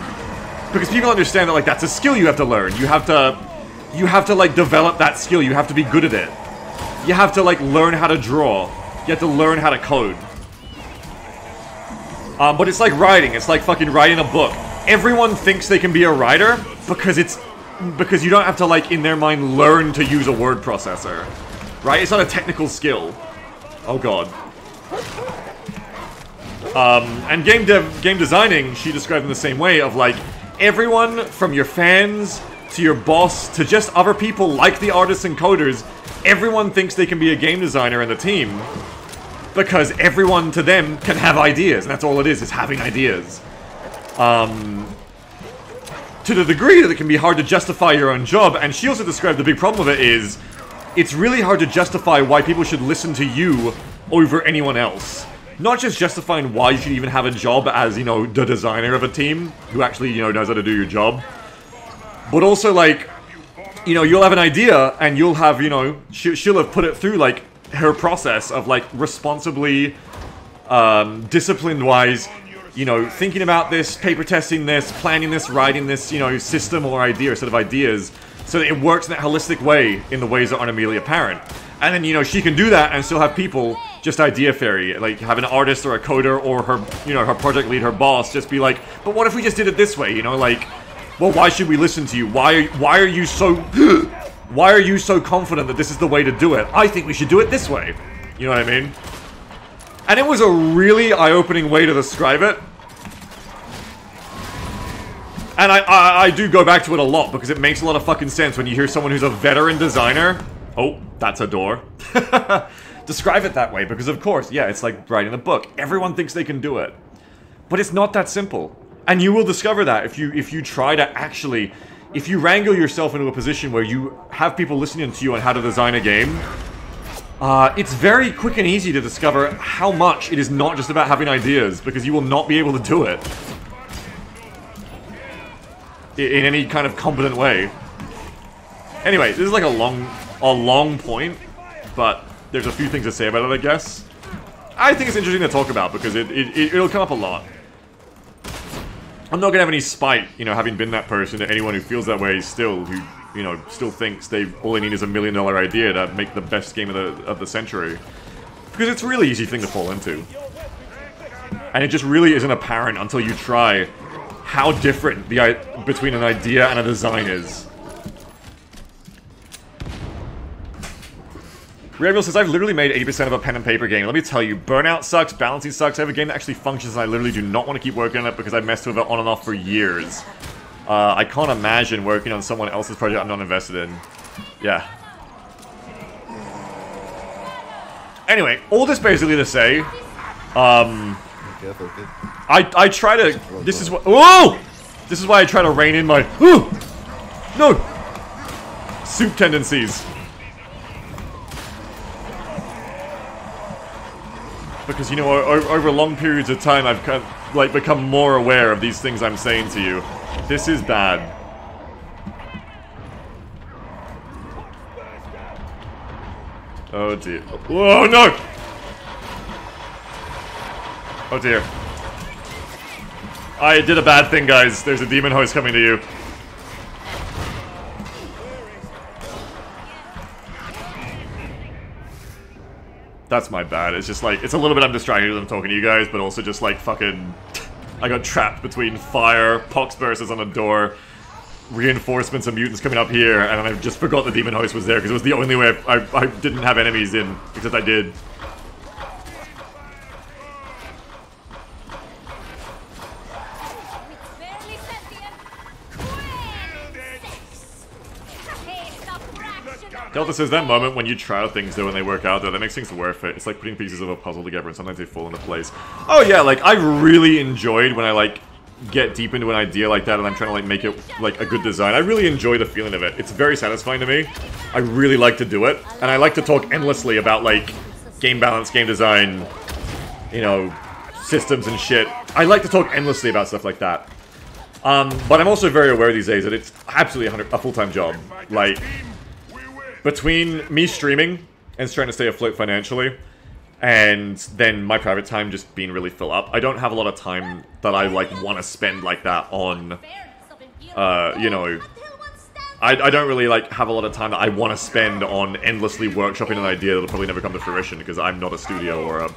Because people understand that, like, that's a skill you have to learn. You have to, like, develop that skill. You have to be good at it. You have to, like, learn how to draw. You have to learn how to code. But it's like writing. It's like fucking writing a book. Everyone thinks they can be a writer because you don't have to, like, in their mind, learn to use a word processor. Right? It's not a technical skill. Oh god. And game designing, she described in the same way of, like, everyone from your fans to your boss to just other people like the artists and coders, everyone thinks they can be a game designer in the team because everyone to them can have ideas, and that's all it is having ideas. To the degree that it can be hard to justify your own job, and she also described the big problem of it is, it's really hard to justify why people should listen to you over anyone else. Not just justifying why you should even have a job as, you know, the designer of a team, who actually, you know, knows how to do your job. But also, like, you know, you'll have an idea, and you'll have, you know, she'll have put it through, like, her process of, like, responsibly, discipline-wise, you know, thinking about this, paper testing this, planning this, writing this, you know, system or idea or set of ideas, so that it works in that holistic way in the ways that aren't immediately apparent. And then, you know, she can do that and still have people just idea fairy, like have an artist or a coder or her, you know, her project lead, her boss, just be like, but what if we just did it this way, you know, like, well, why should we listen to you? Why are you so, why are you so confident that this is the way to do it? I think we should do it this way. You know what I mean? And it was a really eye-opening way to describe it. And I do go back to it a lot, because it makes a lot of fucking sense when you hear someone who's a veteran designer. Oh, that's a door. Describe it that way, because of course, yeah, it's like writing a book. Everyone thinks they can do it. But it's not that simple. And you will discover that if you try to actually... If you wrangle yourself into a position where you have people listening to you on how to design a game... it's very quick and easy to discover how much it is not just about having ideas, because you will not be able to do it in any kind of competent way. Anyway, this is like a long point, but there's a few things to say about it, I guess. I think it's interesting to talk about, because it'll come up a lot. I'm not gonna have any spite, you know, having been that person, to anyone who feels that way still, who, you know, still thinks all they need is $1 million idea to make the best game of the century. Because it's a really easy thing to fall into. And it just really isn't apparent until you try how different between an idea and a design is. Reviel says, I've literally made 80% of a pen and paper game. Let me tell you, Burnout sucks, Balancing sucks. I have a game that actually functions and I literally do not want to keep working on it because I've messed with it on and off for years. I can't imagine working on someone else's project I'm not invested in. Yeah. Anyway, all this basically to say, I try to, this is what, whoa! This is why I try to rein in my, no! Soup tendencies. Because, you know, over long periods of time, I've kind of, like, become more aware of these things I'm saying to you. This is bad. Oh dear. Whoa, no! Oh dear. I did a bad thing, guys. There's a demon host coming to you. That's my bad. It's just like, it's a little bit I'm distracted when I'm talking to you guys, but also just like fucking... I got trapped between fire, pox bursts on a door, reinforcements and mutants coming up here, and I just forgot the demon host was there, because it was the only way I didn't have enemies in, except I did. Delta says, that moment when you try out things though and they work out though, that makes things worth it. It's like putting pieces of a puzzle together and sometimes they fall into place. Oh yeah, like I really enjoyed when I like get deep into an idea like that and I'm trying to like make it like a good design. I really enjoy the feeling of it. It's very satisfying to me. I really like to do it. And I like to talk endlessly about like game balance, game design, you know, systems and shit. I like to talk endlessly about stuff like that. But I'm also very aware these days that it's absolutely a full-time job. Like, between me streaming and trying to stay afloat financially, and then my private time just being really full up, I don't have a lot of time that I, like, want to spend like that on, you know, I don't really, like, have a lot of time that I want to spend on endlessly workshopping an idea that'll probably never come to fruition, because I'm not a studio or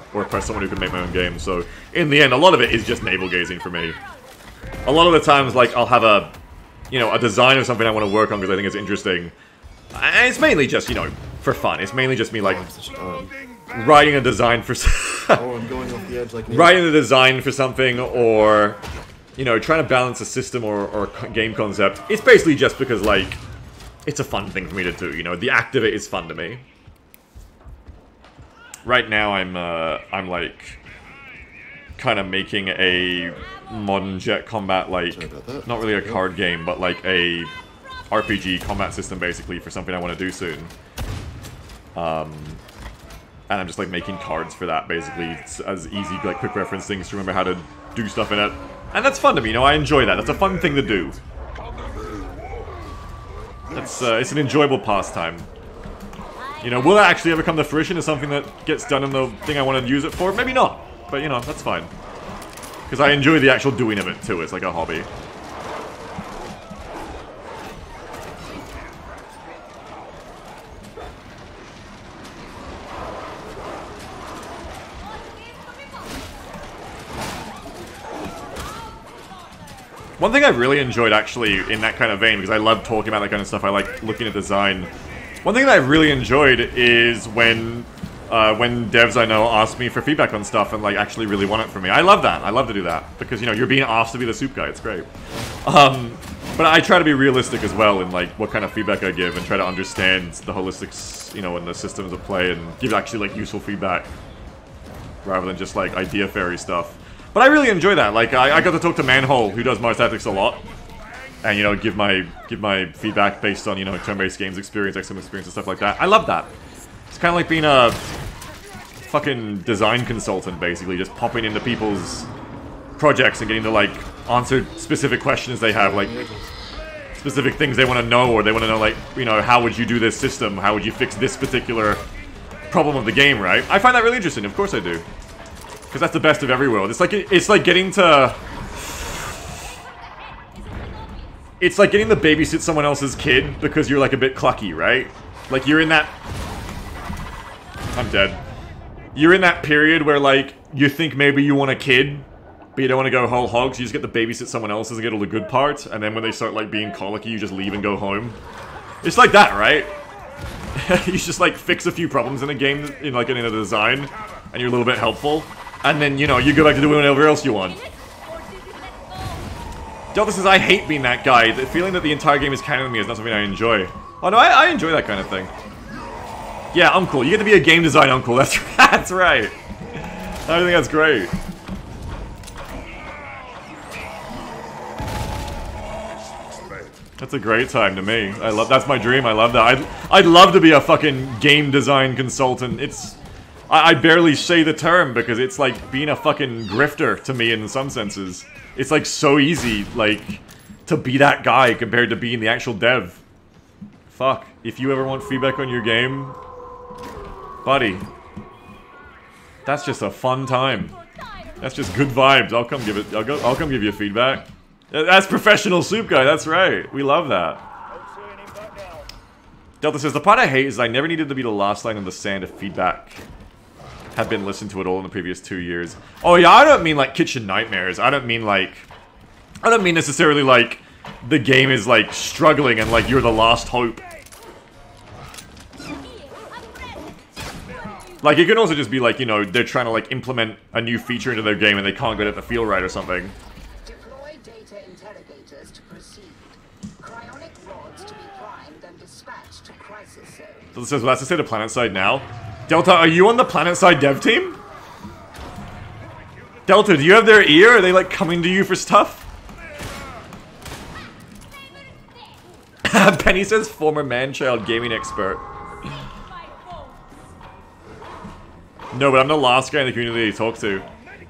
someone who can make my own game, so in the end, a lot of it is just navel-gazing for me. A lot of the times, like, I'll have a, you know, a design of something I want to work on because I think it's interesting. And it's mainly just, you know, for fun. It's mainly just me, like, writing a design for... Oh, I'm going off the edge like... Writing a design for something, or you know, trying to balance a system or game concept, it's basically just because, like, it's a fun thing for me to do, you know? The act of it is fun to me. Right now, I'm like, kind of making a modern jet combat, like, not really a card game, but like a RPG combat system, basically, for something I want to do soon. And I'm just, like, making cards for that, basically, as easy, like, quick reference things to remember how to do stuff in it. And that's fun to me, you know, I enjoy that. That's a fun thing to do. That's, it's an enjoyable pastime. You know, will that actually ever come to fruition as something that gets done in the thing I want to use it for? Maybe not. But, you know, that's fine. Because I enjoy the actual doing of it, too. It's like a hobby. One thing I really enjoyed, actually, in that kind of vein, because I love talking about that kind of stuff, I like looking at design. One thing that I really enjoyed is when devs I know ask me for feedback on stuff and, like, actually really want it from me. I love that. I love to do that. Because, you know, you're being asked to be the soup guy. It's great. But I try to be realistic as well in, like, what kind of feedback I give and try to understand the holistics, you know, and the systems of play and give actually, like, useful feedback rather than just, like, idea fairy stuff. But I really enjoy that. Like, I got to talk to Manhole, who does Mars Tactics a lot. And, you know, give my feedback based on, you know, turn-based games experience, XCOM experience, and stuff like that. I love that. It's kind of like being a fucking design consultant, basically. Just popping into people's projects and getting to, like, answer specific questions they have. Like, specific things they want to know, or they want to know, like, you know, how would you do this system? How would you fix this particular problem of the game, right? I find that really interesting. Of course I do. Because that's the best of every world. It's like getting to... It's like getting to babysit someone else's kid because you're, like, a bit clucky, right? Like, you're in that... I'm dead. You're in that period where, like, you think maybe you want a kid, but you don't want to go whole hog, so you just get to babysit someone else's and get all the good parts, and then when they start, like, being colicky, you just leave and go home. It's like that, right? You just, like, fix a few problems in a game, in a design, and you're a little bit helpful. And then, you know, you go back to doing whatever else you want. Delta says, I hate being that guy. The feeling that the entire game is counting me is not something I enjoy. Oh no, I enjoy that kind of thing. Yeah, uncle. You get to be a game design uncle. That's right. I think that's great. That's a great time to me. That's my dream. I love that. I'd love to be a fucking game design consultant. I barely say the term because it's like being a fucking grifter to me in some senses. It's like so easy, like, to be that guy compared to being the actual dev. Fuck. If you ever want feedback on your game, buddy, that's just a fun time. That's just good vibes. I'll come give it. I'll come give you feedback. That's professional soup guy. That's right. We love that. Delta says, the part I hate is I never needed to be the last line in the sand if feedback had been listened to at all in the previous 2 years. Oh yeah, I don't mean like Kitchen Nightmares. I don't mean necessarily like the game is like struggling and like you're the last hope. Like it can also just be like, you know, they're trying to like implement a new feature into their game and they can't get it to feel right or something. Deploy data interrogators to proceed. Cryonic rods to be primed and dispatched to crisis zone. So it says, well, that's the state of PlanetSide now. Delta, are you on the PlanetSide dev team? Delta, do you have their ear? Are they like coming to you for stuff? Penny says former man-child gaming expert. No, but I'm the last guy in the community they talk to.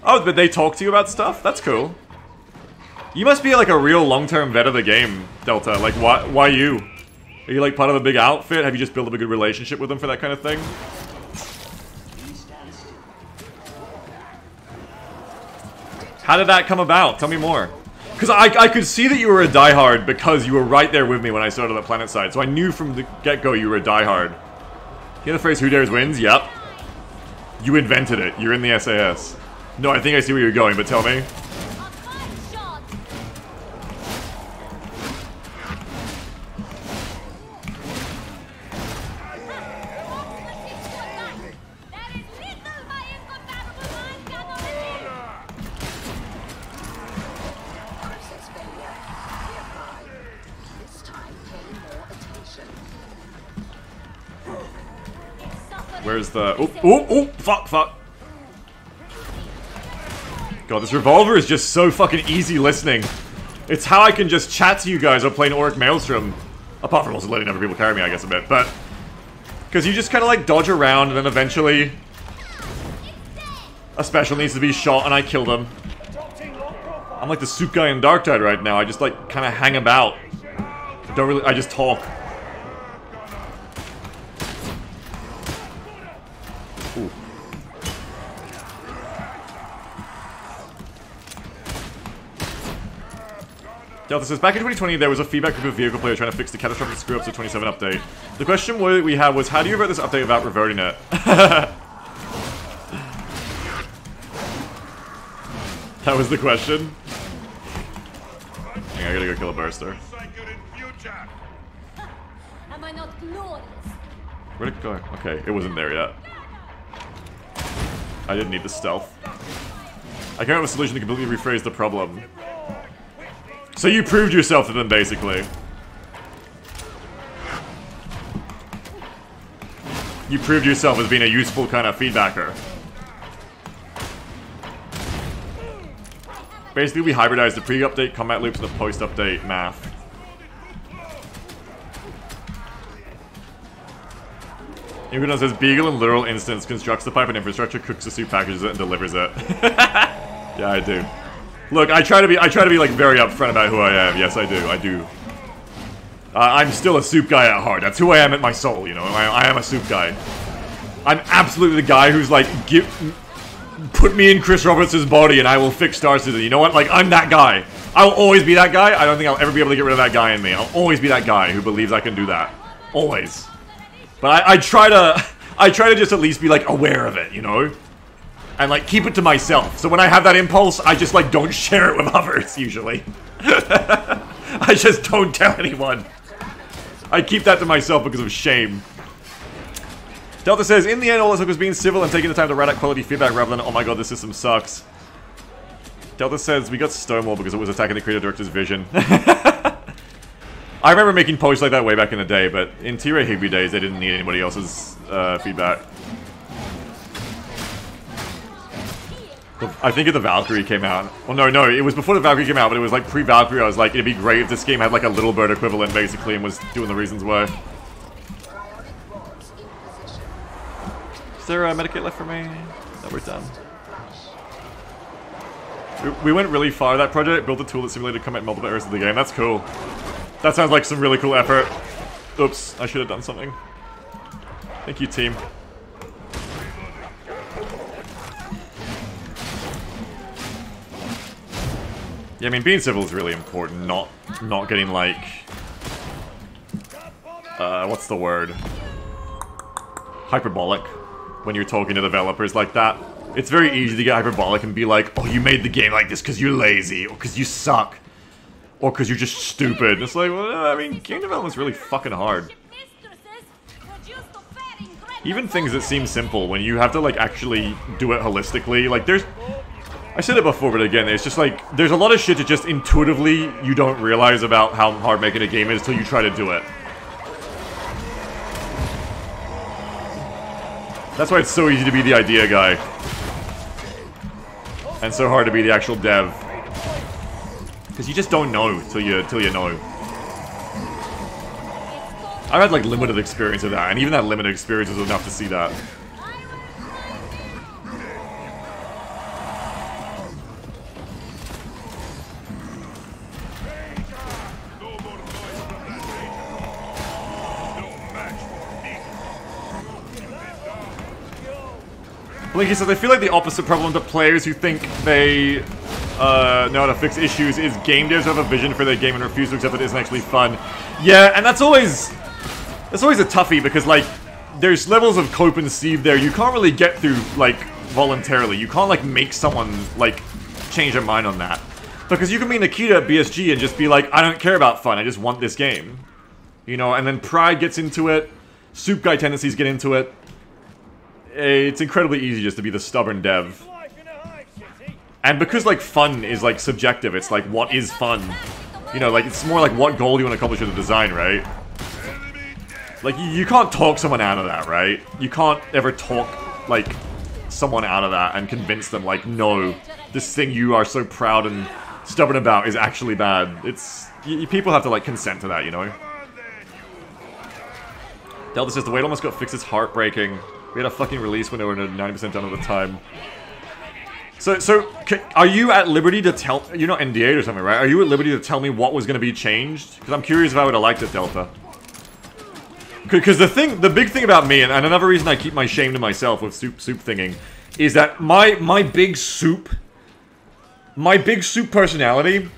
Oh, but they talk to you about stuff? That's cool. You must be like a real long-term vet of the game, Delta. Like, why you? Are you like part of a big outfit? Have you just built up a good relationship with them for that kind of thing? How did that come about? Tell me more. Because I could see that you were a diehard because you were right there with me when I started at PlanetSide. So I knew from the get-go you were a diehard. You know the phrase, who dares wins? Yep. You invented it. You're in the SAS. No, I think I see where you're going, but tell me. Where's the... Oh, fuck. God, this revolver is just so fucking easy listening. It's how I can just chat to you guys while playing Auric Maelstrom. Apart from also letting other people carry me, I guess, a bit. But... because you just kind of like dodge around and then eventually... a special needs to be shot and I kill them. I'm like the soup guy in Darktide right now. I just like kind of hang about. I just talk. Ooh. Delta says, back in 2020 there was a feedback group of vehicle players trying to fix the catastrophic screw-ups of 27 update. The question we had was, how do you revert this update without reverting it? That was the question. Hang on, I gotta go kill a burster. Am I not glorious? Where'd it go? Okay, it wasn't there yet. I didn't need the stealth. I came up with a solution to completely rephrase the problem. So you proved yourself to them, basically. You proved yourself as being a useful kind of feedbacker. Basically, we hybridized the pre-update combat loops and the post-update math. Inquidon says, Beagle in literal instance constructs the pipe and infrastructure, cooks the soup, packages it, and delivers it. Yeah, I do. Look, I try to be like very upfront about who I am. Yes, I do. I'm still a soup guy at heart. That's who I am at my soul, you know. I am a soup guy. I'm absolutely the guy who's like, put me in Chris Roberts' body and I will fix Star Citizen. You know what? Like, I'm that guy. I'll always be that guy. I don't think I'll ever be able to get rid of that guy in me. I'll always be that guy who believes I can do that. Always. But I try to just at least be like aware of it, you know? And like keep it to myself. So when I have that impulse, I just like don't share it with others, usually. I just don't tell anyone. I keep that to myself because of shame. Delta says, in the end, all it took was being civil and taking the time to write out quality feedback rather than, oh my god, this system sucks. Delta says, we got stonewalled because it was attacking the creative director's vision. I remember making posts like that way back in the day, but in T-Ray Higby days, they didn't need anybody else's feedback. I think if the Valkyrie came out... well, no, it was before the Valkyrie came out, but it was like pre-Valkyrie. I was like, it'd be great if this game had like a Little Bird equivalent, basically, and was doing the reasons why. Is there a medikit left for me? No, we're done. We went really far that project, built a tool that simulated combat in multiple areas of the game. That's cool. That sounds like some really cool effort. Oops, I should have done something. Thank you, team. Yeah, I mean, being civil is really important, not getting, like... what's the word? Hyperbolic. When you're talking to developers like that. It's very easy to get hyperbolic and be like, oh, you made the game like this because you're lazy, or because you suck, or because you're just stupid. It's like, well, I mean, game development's really fucking hard. Even things that seem simple, when you have to, like, actually do it holistically, like, there's... I said it before, but again, it's just like, there's a lot of shit that just intuitively you don't realize about how hard making a game is till you try to do it. That's why it's so easy to be the idea guy. And so hard to be the actual dev. Because you just don't know till you know. I've had like limited experience of that, and even that limited experience was enough to see that. Blinky says, I feel like the opposite problem to players who think they know how to fix issues is game devs who have a vision for their game and refuse to accept that it isn't actually fun. Yeah, and that's always a toughie because, like, there's levels of cope and sieve there you can't really get through, like, voluntarily. You can't, like, make someone, like, change their mind on that. Because you can be Nikita at BSG and just be like, I don't care about fun, I just want this game. You know, and then pride gets into it, soup guy tendencies get into it. It's incredibly easy just to be the stubborn dev. And because, like, fun is, like, subjective, it's like, what is fun? You know, like, it's more like what goal do you want to accomplish with the design, right? Like, you can't talk someone out of that, right? You can't ever talk, like, someone out of that and convince them, like, no, this thing you are so proud and stubborn about is actually bad. It's... people have to, like, consent to that, you know? Delta says the wait almost got fixed. It's heartbreaking. We had a fucking release window and 90% done at the time. So, are you at liberty to tell... You're not NDA'd or something, right? Are you at liberty to tell me what was going to be changed? Because I'm curious if I would have liked it, Delta. Because the big thing about me, and another reason I keep my shame to myself with soup thinging, is that my big soup personality,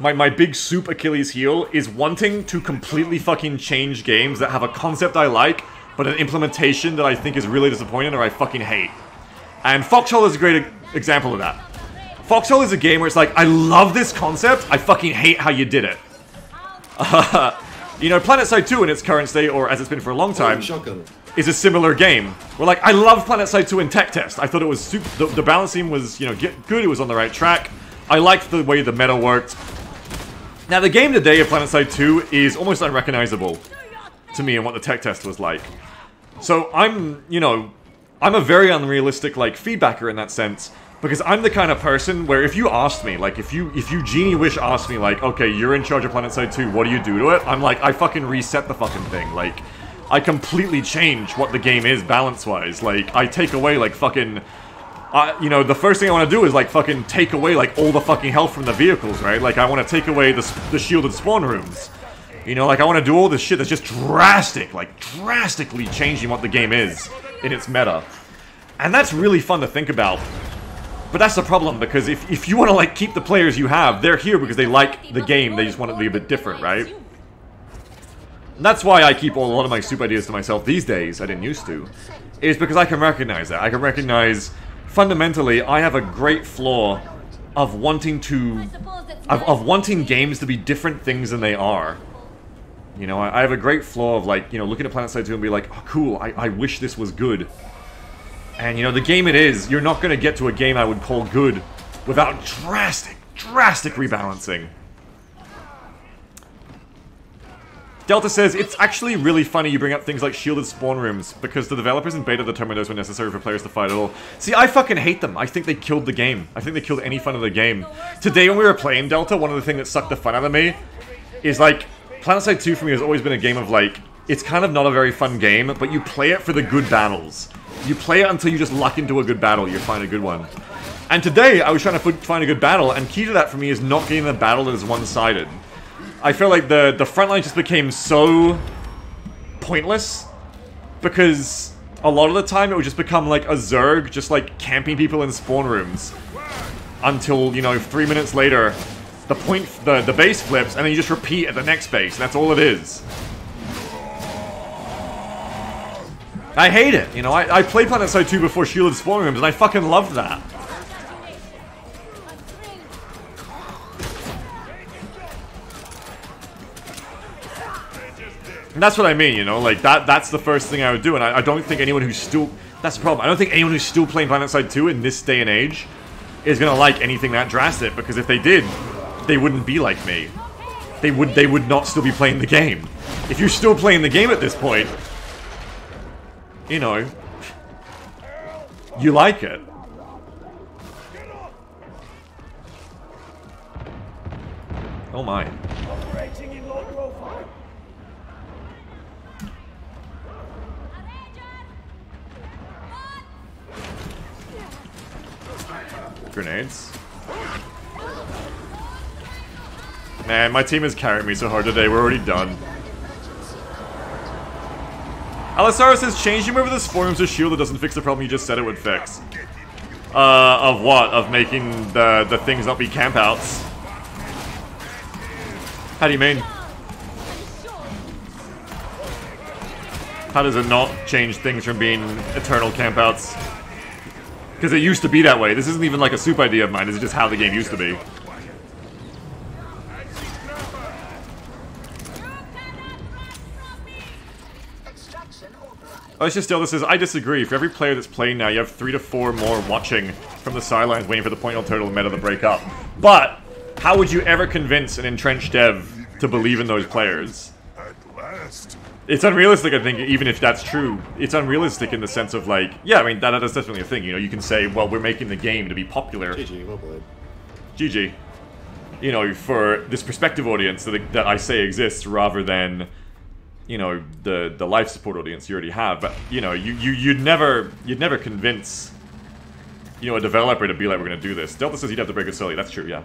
my big soup Achilles heel, is wanting to completely fucking change games that have a concept I like, but an implementation that I think is really disappointing or I fucking hate. And Foxhole is a great example of that. Foxhole is a game where it's like, I love this concept, I fucking hate how you did it. You know, PlanetSide 2 in its current state, or as it's been for a long time, is a similar game. Where, like, I love PlanetSide 2 in tech test. I thought it was super, the balancing was, you know, good, it was on the right track. I liked the way the meta worked. Now, the game today of PlanetSide 2 is almost unrecognizable to me and what the tech test was like. So, I'm a very unrealistic, like, feedbacker in that sense. Because I'm the kind of person where if you asked me, like, if you Genie Wish asked me, like, okay, you're in charge of PlanetSide 2, what do you do to it? I'm like, I fucking reset the fucking thing. Like, I completely change what the game is balance-wise. Like, I take away, like, fucking... you know, the first thing I want to do is, like, fucking take away, like, all the fucking health from the vehicles, right? Like, I want to take away the shielded spawn rooms. You know, like, I want to do all this shit that's just drastically changing what the game is in its meta. And that's really fun to think about. But that's the problem, because if you want to, like, keep the players you have, they're here because they like the game, they just want it to be a bit different, right? And that's why I keep a lot of my soup ideas to myself these days, I didn't used to. Is because I can recognize that. I can recognize, fundamentally, I have a great flaw of wanting to... of wanting games to be different things than they are. You know, I have a great flaw of, like, you know, looking at PlanetSide 2 and be like, oh, cool, I wish this was good. And, you know, the game it is, you're not going to get to a game I would call good without drastic rebalancing. Delta says, it's actually really funny you bring up things like shielded spawn rooms, because the developers in beta determined those were necessary for players to fight at all. See, I fucking hate them. I think they killed the game. I think they killed any fun of the game. Today when we were playing Delta, one of the things that sucked the fun out of me is, like, PlanetSide 2 for me has always been a game of, like, it's kind of not a very fun game, but you play it for the good battles. You play it until you just luck into a good battle, you find a good one. And today, I was trying to find a good battle, and key to that for me is not getting the battle that is one-sided. I feel like the front line just became so pointless, because a lot of the time it would just become like a Zerg, just like camping people in spawn rooms. Until, you know, 3 minutes later, the base flips, and then you just repeat at the next base, and that's all it is. I hate it, you know, I played PlanetSide 2 before shielded spawn rooms, and I fucking loved that. And that's what I mean, you know, like, that's the first thing I would do, and I don't think anyone who's still... That's the problem, I don't think anyone who's still playing PlanetSide 2 in this day and age is gonna like anything that drastic, because if they did, they wouldn't be like me. They would not still be playing the game. If you're still playing the game at this point... You know, you like it. Oh my. Grenades. Man, my team is carrying me so hard today, we're already done. Alisaro says, changing over the spawn rooms to shield that doesn't fix the problem you just said it would fix. Of what? Of making the things not be campouts? How do you mean? How does it not change things from being eternal campouts? Because it used to be that way. This isn't even like a soup idea of mine, this is just how the game used to be. Alicia Stilda says, I disagree. For every player that's playing now, you have 3 to 4 more watching from the sidelines waiting for the point on turtle meta to break up. But, how would you ever convince an entrenched dev to believe in those players? At last. It's unrealistic, I think, even if that's true. It's unrealistic in the sense of, like, yeah, I mean, that's definitely a thing, you know, you can say, well, we're making the game to be popular. GG, well played. GG. You know, for this prospective audience that I say exists, rather than, you know, the life support audience you already have. But, you know, you'd never convince, you know, a developer to be like, we're gonna do this. Delta says you'd have to break it slowly. That's true, yeah.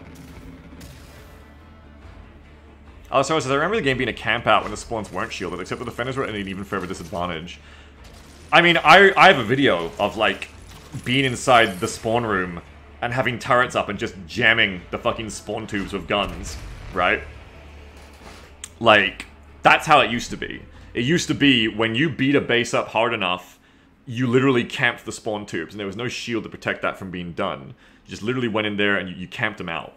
Alessandro says, I remember the game being a camp out when the spawns weren't shielded, except the defenders were at an even further disadvantage. I mean, I have a video of, like, being inside the spawn room and having turrets up and just jamming the fucking spawn tubes with guns, right? Like, that's how it used to be. It used to be, when you beat a base up hard enough, you literally camped the spawn tubes, and there was no shield to protect that from being done. You just literally went in there and you camped them out.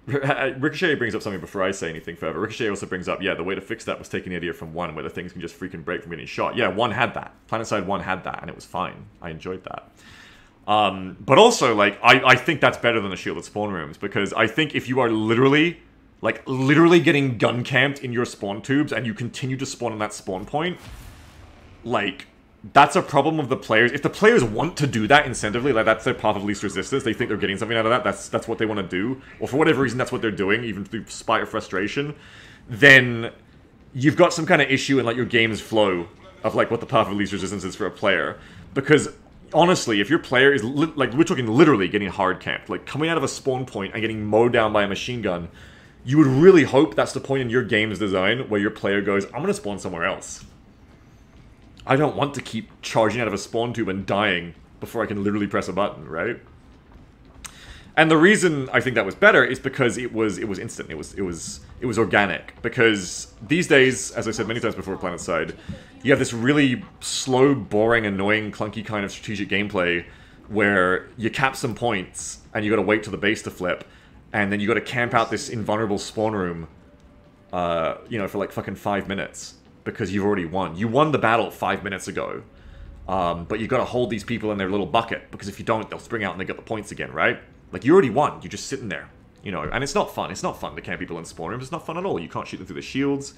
Ricochet brings up something before I say anything further. Ricochet also brings up, yeah, the way to fix that was taking the idea from 1, where the things can just freaking break from getting shot. Yeah, 1 had that. PlanetSide 1 had that, and it was fine. I enjoyed that. But also, like, I think that's better than the shielded spawn rooms, because I think if you are literally getting gun camped in your spawn tubes, and you continue to spawn on that spawn point, like, that's a problem of the players. If the players want to do that incentively, like, that's their path of least resistance, they think they're getting something out of that, that's what they want to do, or for whatever reason that's what they're doing, even through spite or frustration, then you've got some kind of issue in, like, your game's flow of, like, what the path of least resistance is for a player. Because, honestly, if your player is, like, we're talking literally getting hard camped, like, coming out of a spawn point and getting mowed down by a machine gun, you would really hope that's the point in your game's design where your player goes, I'm gonna spawn somewhere else. I don't want to keep charging out of a spawn tube and dying before I can literally press a button, right? And the reason I think that was better is because it was instant. It was organic. Because these days, as I said many times before, PlanetSide, you have this really slow, boring, annoying, clunky kind of strategic gameplay where you cap some points and you got to wait till the base to flip, and then you got to camp out this invulnerable spawn room, you know, for like fucking 5 minutes. Because you've already won. You won the battle 5 minutes ago. But you've got to hold these people in their little bucket. Because if you don't, they'll spring out and they get the points again, right? Like, you already won. You're just sitting there. You know, and it's not fun. It's not fun to camp people in spawn rooms. It's not fun at all. You can't shoot them through the shields.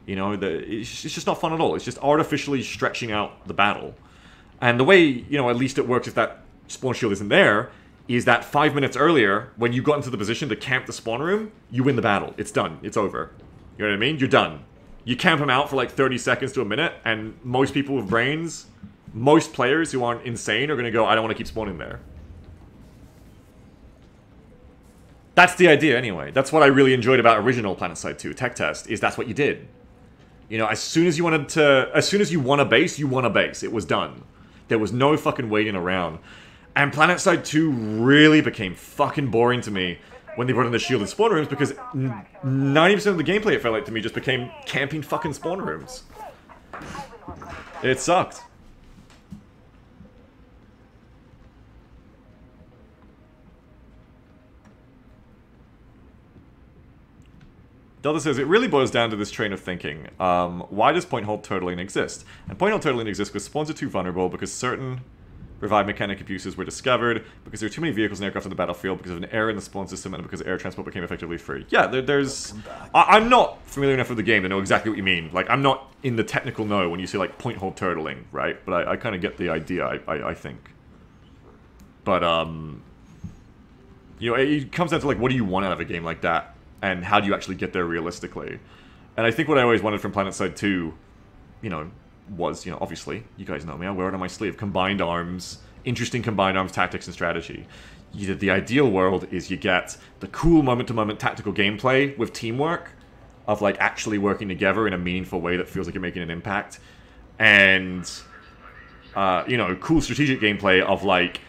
You know, it's just not fun at all. It's just artificially stretching out the battle. And the way, you know, at least it works if that spawn shield isn't there, is that 5 minutes earlier, when you got into the position to camp the spawn room, you win the battle. It's done. It's over. You know what I mean? You're done. You camp them out for like 30 seconds to a minute, and most people with brains, most players who aren't insane are going to go, I don't want to keep spawning there. That's the idea anyway. That's what I really enjoyed about original PlanetSide 2 tech test, is that's what you did. You know, as soon as you won a base, you won a base. It was done. There was no fucking waiting around. And PlanetSide 2 really became fucking boring to me when they brought in the shielded spawn rooms, because 90% of the gameplay, it felt like to me, just became camping fucking spawn rooms. It sucked. Delta says, it really boils down to this train of thinking. Why does point hold turtling exist? And point hold turtling exists because spawns are too vulnerable, because certain revived mechanic abuses were discovered, because there are too many vehicles and aircraft on the battlefield, because of an error in the spawn system, and because air transport became effectively free. Yeah, there's... I'm not familiar enough with the game to know exactly what you mean. Like, I'm not in the technical know when you say, like, point hold turtling, right? But I kind of get the idea, I think. But, you know, it comes down to, like, what do you want out of a game like that? And how do you actually get there realistically? And I think what I always wanted from PlanetSide 2, you know, was, you know, obviously, you guys know me, I wear it on my sleeve, combined arms, interesting combined arms tactics and strategy. The ideal world is you get the cool moment-to-moment tactical gameplay with teamwork, of, like, actually working together in a meaningful way that feels like you're making an impact, and, you know, cool strategic gameplay of, like,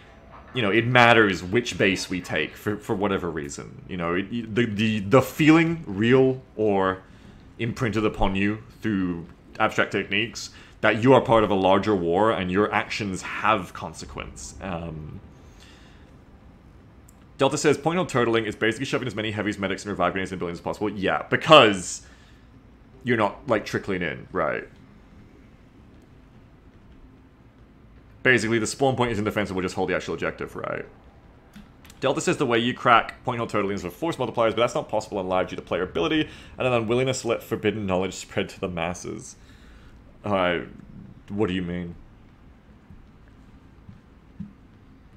you know, it matters which base we take for whatever reason. You know, the feeling, real or imprinted upon you through abstract techniques, that you are part of a larger war and your actions have consequence. Delta says, point on turtling is basically shoving as many heavies, medics, and revive grenades and buildings as possible. Yeah, because you're not, like, trickling in, right? Basically, the spawn point is indefensible, just hold the actual objective, right? Delta says the way you crack point hole totally is for force multipliers, but that's not possible in live due to player ability and an unwillingness to let forbidden knowledge spread to the masses. What do you mean?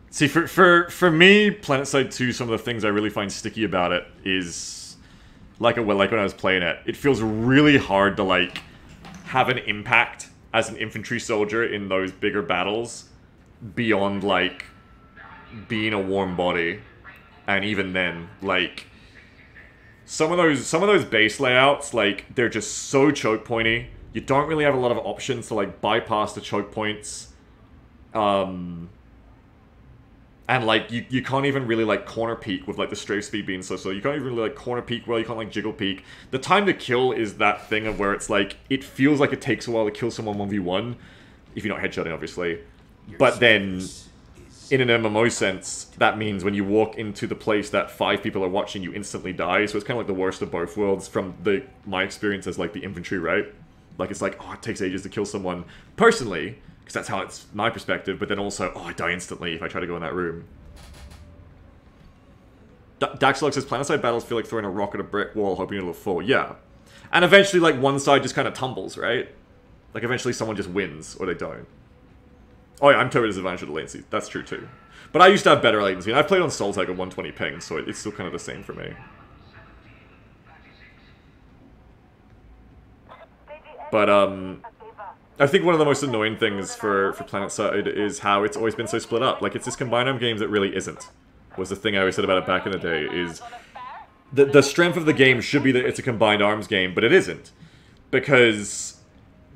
See, for me, PlanetSide 2, some of the things I really find sticky about it is, like when I was playing it, it feels really hard to, like, have an impact as an infantry soldier in those bigger battles beyond, like, being a warm body. And even then, like, some of those base layouts, like, they're just so choke pointy. You don't really have a lot of options to, like, bypass the choke points. And, like, you can't even really, like, corner peek with, like, the strafe speed being so slow. You can't even really, like, corner peek well. You can't, like, jiggle peek. The time to kill is that thing of where it's, like, it feels like it takes a while to kill someone 1v1. If you're not headshotting, obviously. But then, in an MMO sense, that means when you walk into the place that 5 people are watching, you instantly die. So it's kind of like the worst of both worlds from my experience as, like, the infantry, right? Like, it's like, oh, it takes ages to kill someone. Personally, because that's how it's my perspective, but then also, oh, I die instantly if I try to go in that room. Daxlog says, PlanetSide battles feel like throwing a rock at a brick wall, hoping it'll fall. Yeah. And eventually, like, one side just kind of tumbles, right? Like, eventually someone just wins, or they don't. Oh yeah, I'm totally disadvantaged with the latency. That's true, too. But I used to have better latency, and I've played on Soltec at 120 ping, so it's still kind of the same for me. But, I think one of the most annoying things for PlanetSide is how it's always been so split up. Like, it's this combined arm game that really isn't. Was the thing I always said about it back in the day, is the strength of the game should be that it's a combined arms game, but it isn't. Because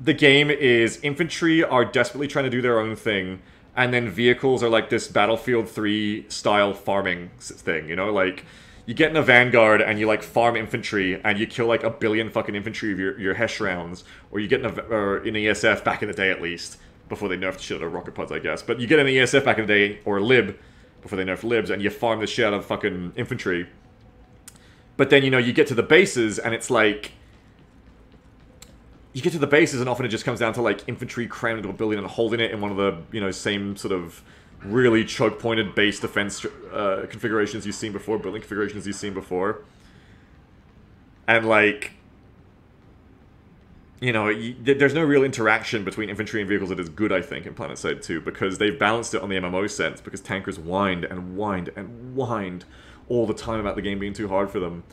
the game is infantry are desperately trying to do their own thing, and then vehicles are like this Battlefield 3 style farming thing, you know? Like, you get in a Vanguard and you, like, farm infantry and you kill, like, 1 billion fucking infantry of your Hesh rounds. Or you get in an ESF back in the day, at least. Before they nerfed the shit out of rocket pods, I guess. But you get in an ESF back in the day, or a Lib, before they nerfed Libs, and you farm the shit out of fucking infantry. But then, you know, you get to the bases and it's like... You get to the bases and often it just comes down to, like, infantry crammed into a building and holding it in one of the, you know, same sort of really choke-pointed base defense configurations you've seen before, building configurations you've seen before. And, like, you know, there's no real interaction between infantry and vehicles that is good, I think, in PlanetSide 2, because they've balanced it on the MMO sense, because tankers whined and whined and whined all the time about the game being too hard for them.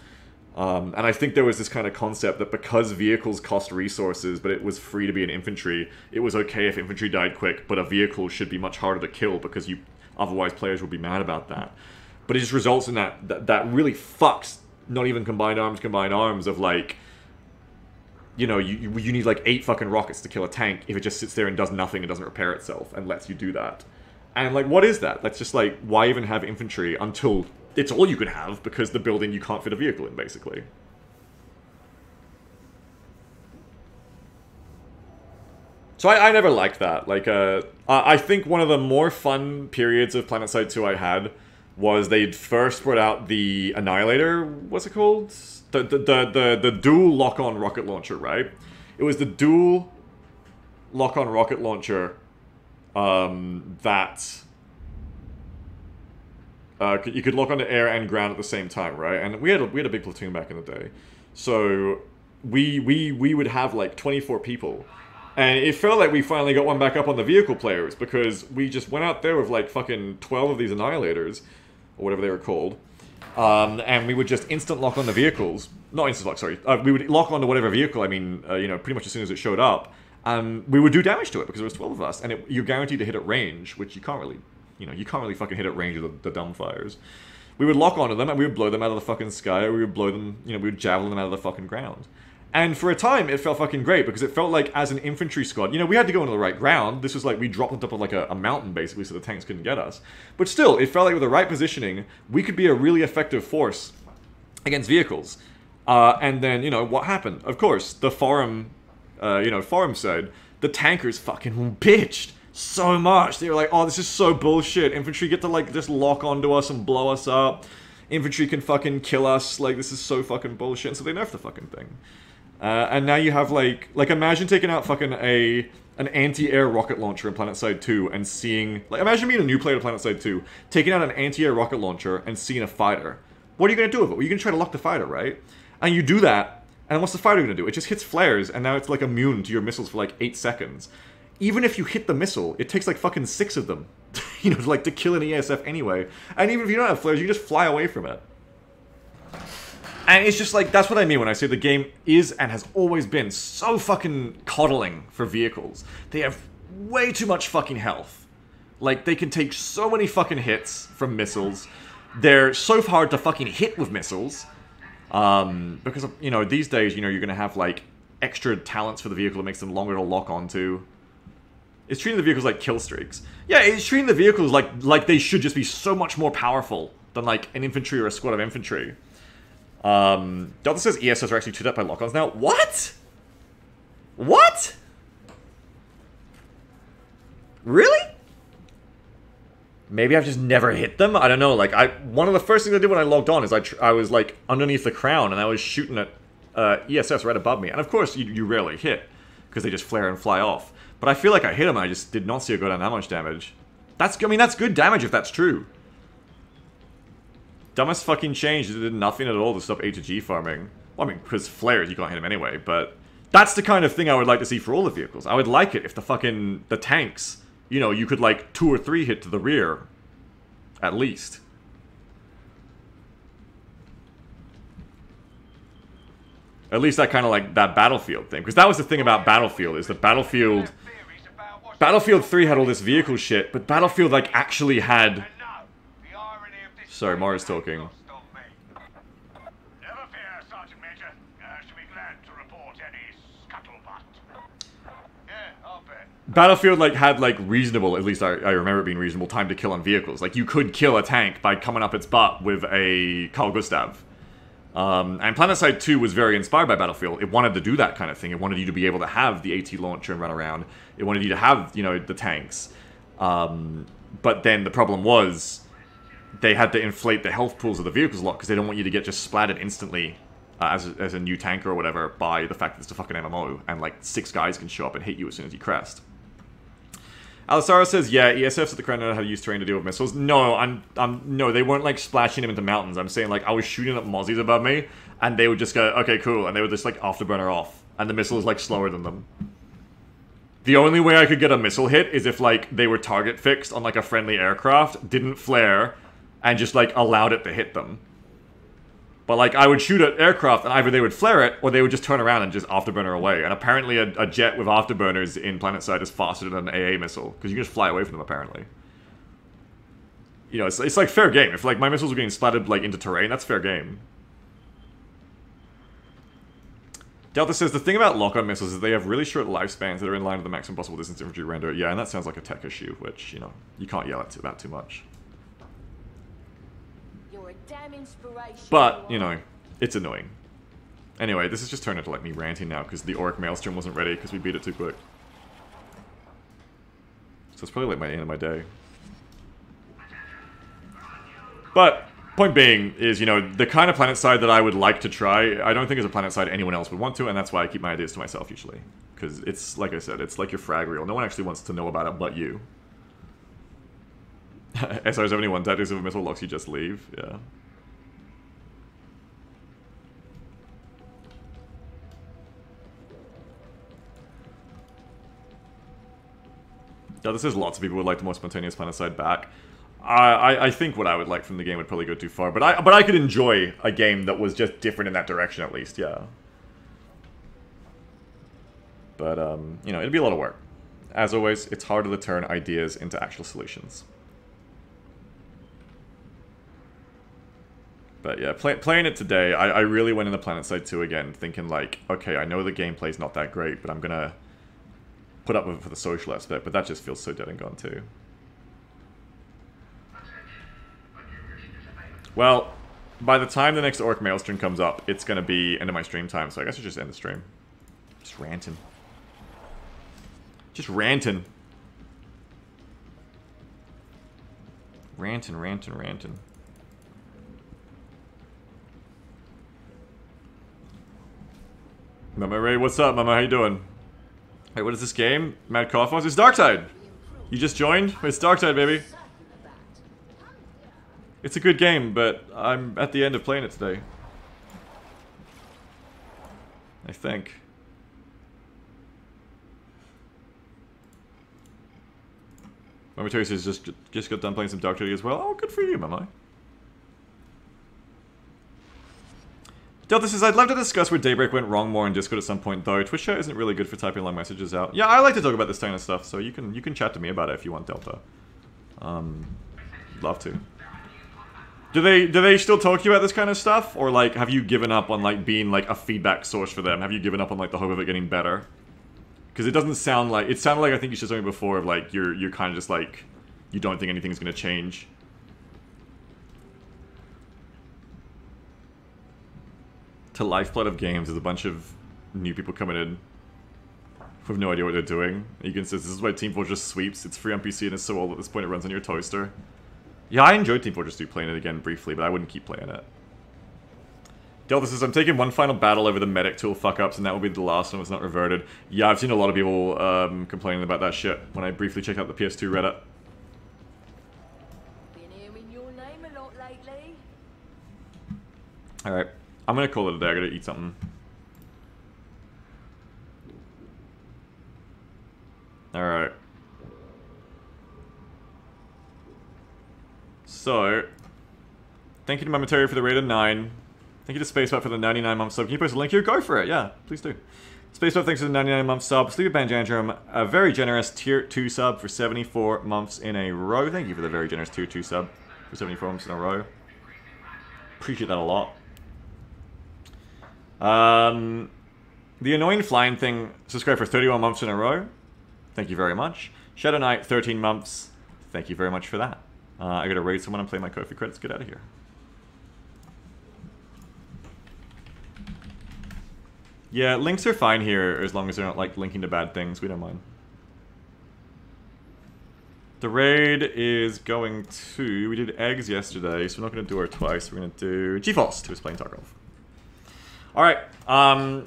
And I think there was this kind of concept that because vehicles cost resources, but it was free to be an infantry, it was okay if infantry died quick, but a vehicle should be much harder to kill because otherwise players would be mad about that. But it just results in that really fucks not even combined arms of, like, you know, you need like 8 fucking rockets to kill a tank if it just sits there and does nothing and doesn't repair itself and lets you do that. And, like, what is that? That's just like, why even have infantry until it's all you can have, because the building you can't fit a vehicle in, basically. So I never liked that. Like, I think one of the more fun periods of PlanetSide 2 I had was they'd first brought out the Annihilator, what's it called? The dual lock-on rocket launcher, right? It was the dual lock-on rocket launcher that... you could lock onto air and ground at the same time, right? And we had a big platoon back in the day, so we would have like 24 people, and it felt like we finally got one back up on the vehicle players because we just went out there with like fucking 12 of these Annihilators, or whatever they were called, and we would just instant lock on the vehicles. Not instant lock, sorry. We would lock onto whatever vehicle. I mean, you know, pretty much as soon as it showed up, we would do damage to it because there was 12 of us, and you're guaranteed to hit at range, which you can't really. You know, you can't really fucking hit at range with the dumbfires. We would lock onto them and we would blow them out of the fucking sky, or we would blow them, you know, we would javelin them out of the fucking ground. And for a time, it felt fucking great, because it felt like, as an infantry squad, you know, we had to go into the right ground. This was like, we dropped on top of like a mountain, basically, so the tanks couldn't get us. But still, it felt like with the right positioning, we could be a really effective force against vehicles. And then, you know, what happened? Of course, the forum, forum said, the tankers fucking bitched so much. They were like, oh, this is so bullshit. Infantry get to, like, just lock onto us and blow us up. Infantry can fucking kill us. Like, this is so fucking bullshit. So they nerfed the fucking thing. And now you have like imagine taking out fucking an anti-air rocket launcher in PlanetSide 2 and seeing, like, imagine being a new player to PlanetSide 2, taking out an anti-air rocket launcher and seeing a fighter. What are you gonna do with it? Well, you're gonna try to lock the fighter, right? And you do that, and what's the fighter gonna do? It just hits flares, and now it's like immune to your missiles for like 8 seconds. Even if you hit the missile, it takes like fucking 6 of them, you know, like to kill an ESF anyway. And even if you don't have flares, you just fly away from it. And it's just like, that's what I mean when I say the game is and has always been so fucking coddling for vehicles. They have way too much fucking health. Like, they can take so many fucking hits from missiles. They're so hard to fucking hit with missiles. Because, you know, these days, you know, you're gonna have, like, extra talents for the vehicle that makes them longer to lock onto. It's treating the vehicles like kill streaks. Yeah, it's treating the vehicles like they should just be so much more powerful than, like, an infantry or a squad of infantry. Delta says ESS are actually chewed up by lock-ons now. What? What? Really? Maybe I've just never hit them? I don't know, like, one of the first things I did when I logged on is I was, like, underneath the crown, and I was shooting at, ESS right above me. And of course, you rarely hit, because they just flare and fly off. But I feel like I hit them, and I just did not see it go down that much damage. I mean, that's good damage if that's true. Dumbest fucking change, it did nothing at all to stop A to G farming. Well, I mean, because flares, you can't hit them anyway, but that's the kind of thing I would like to see for all the vehicles. I would like it if the tanks, you know, you could, like, 2 or 3 hit to the rear. At least. At least that kind of, like, that Battlefield thing. Because that was the thing about Battlefield, is that Battlefield 3 had all this vehicle shit, but Battlefield, like, actually had... Sorry, Mara's talking. Never fear, Sergeant Major. Should be glad to report any scuttlebutt. Yeah, I'll bet. Battlefield, like, had, like, reasonable, at least I remember it being reasonable, time to kill on vehicles. Like, you could kill a tank by coming up its butt with a Carl Gustav. And PlanetSide 2 was very inspired by Battlefield. It wanted to do that kind of thing. It wanted you to be able to have the AT launcher and run around. It wanted you to have, you know, the tanks. But then the problem was... they had to inflate the health pools of the vehicles a lot because they don't want you to get just splattered instantly as a new tanker or whatever by the fact that it's a fucking MMO and like 6 guys can show up and hit you as soon as you crest. Alisara says, yeah, ESFs at the Crown know how to use terrain to deal with missiles. No, no, they weren't like splashing them into mountains. I'm saying like I was shooting at mozzies above me and they would just go, okay, cool, and they would just like afterburner off and the missile is like slower than them. The only way I could get a missile hit is if like they were target fixed on like a friendly aircraft, didn't flare, and just, like, allowed it to hit them. But, like, I would shoot at aircraft, and either they would flare it, or they would just turn around and just afterburner away. And apparently a jet with afterburners in PlanetSide is faster than an AA missile, because you can just fly away from them, apparently. You know, it's like, fair game. If, like, my missiles are getting splattered, like, into terrain, that's fair game. Delta says, the thing about lock-on missiles is they have really short lifespans that are in line with the maximum possible distance infantry render. Yeah, and that sounds like a tech issue, which, you know, you can't yell at about too much. But, you know, it's annoying. Anyway, this has just turned into, like, me ranting now, because the Auric Maelstrom wasn't ready, because we beat it too quick. So it's probably, like, my end of my day. But, point being, is, you know, the kind of PlanetSide that I would like to try, I don't think is a PlanetSide anyone else would want to, and that's why I keep my ideas to myself, usually. Because it's, like I said, it's like your frag reel. No one actually wants to know about it but you. SR-71, tactics of a missile locks, you just leave. Yeah. Yeah, this is lots of people would like the more spontaneous PlanetSide back. I think what I would like from the game would probably go too far, but I could enjoy a game that was just different in that direction at least, yeah. But, you know, it'd be a lot of work. As always, it's harder to turn ideas into actual solutions. But yeah, playing it today, I really went into PlanetSide 2 again, thinking like, okay, I know the gameplay's not that great, but I'm gonna put up with it for the social aspect, but that just feels so dead and gone too. Well, by the time the next Auric Maelstrom comes up, it's gonna be end of my stream time, so I guess I'll just end the stream. Just ranting. Just ranting. Ranting. Mama Ray, what's up, Mama? How you doing? Hey, what is this game? Mad Coffos? It's Darktide! You just joined? It's Darktide, baby. It's a good game, but I'm at the end of playing it today. I think. Mama Terry says just got done playing some Darktide as well. Oh, good for you, Mama. Delta says, I'd love to discuss where Daybreak went wrong more in Discord at some point, though. Twitch chat isn't really good for typing long messages out. Yeah, I like to talk about this kind of stuff, so you can chat to me about it if you want, Delta. Love to. Do they still talk to you about this kind of stuff? Or, like, have you given up on, like, being, like, a feedback source for them? Have you given up on, like, the hope of it getting better? Because it doesn't sound like... It sounded like I think you said something before of, like, you're kind of just, like... You don't think anything's gonna change. To Lifeblood of Games, there's a bunch of new people coming in with no idea what they're doing. Egan says, this is why Team Fortress sweeps. It's free on PC and it's so old at this point it runs on your toaster. Yeah, I enjoyed Team Fortress 2 playing it again briefly, but I wouldn't keep playing it. Delta says, I'm taking one final battle over the medic tool fuck-ups, and that will be the last one if it's not reverted. Yeah, I've seen a lot of people complaining about that shit when I briefly checked out the PS2 Reddit. Been hearing your name a lot lately. Alright, I'm gonna call it a day. I gotta eat something. Alright. So, thank you to Momentary for the raid of 9. Thank you to Spacebot for the 99 month sub. Can you post a link here? Go for it, yeah, please do. Spacebot, thanks for the 99 month sub. Sleepy Banjandrum, a very generous tier 2 sub for 74 months in a row. Thank you for the very generous tier 2 sub for 74 months in a row. Appreciate that a lot. The annoying flying thing, subscribe for 31 months in a row. Thank you very much. Shadow Knight, 13 months. Thank you very much for that. I gotta raid someone and play my Ko-fi credits. Get out of here. Yeah, links are fine here as long as they're not like linking to bad things. We don't mind. The raid is going to... We did eggs yesterday, so we're not going to do her twice. We're going to do GeForce, who was playing Tarkov. Alright,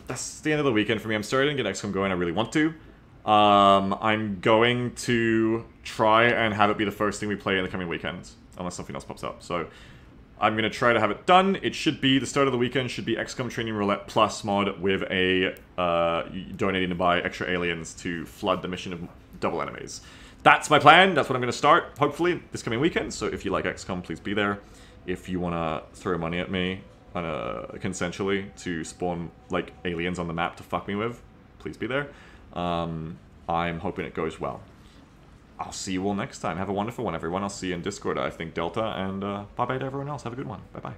that's the end of the weekend for me. I'm sorry I didn't get XCOM going. I really want to. I'm going to try and have it be the first thing we play in the coming weekends, unless something else pops up. So I'm going to try to have it done. It should be, the start of the weekend should be XCOM Training Roulette Plus mod with a, donating to buy extra aliens to flood the mission of double enemies. That's my plan. That's what I'm going to start, hopefully, this coming weekend. So if you like XCOM, please be there. If you want to throw money at me consensually to spawn, like, aliens on the map to fuck me with, please be there. I'm hoping it goes well. I'll see you all next time. Have a wonderful one, everyone. I'll see you in Discord, I think, Delta, and bye-bye to everyone else. Have a good one. Bye-bye.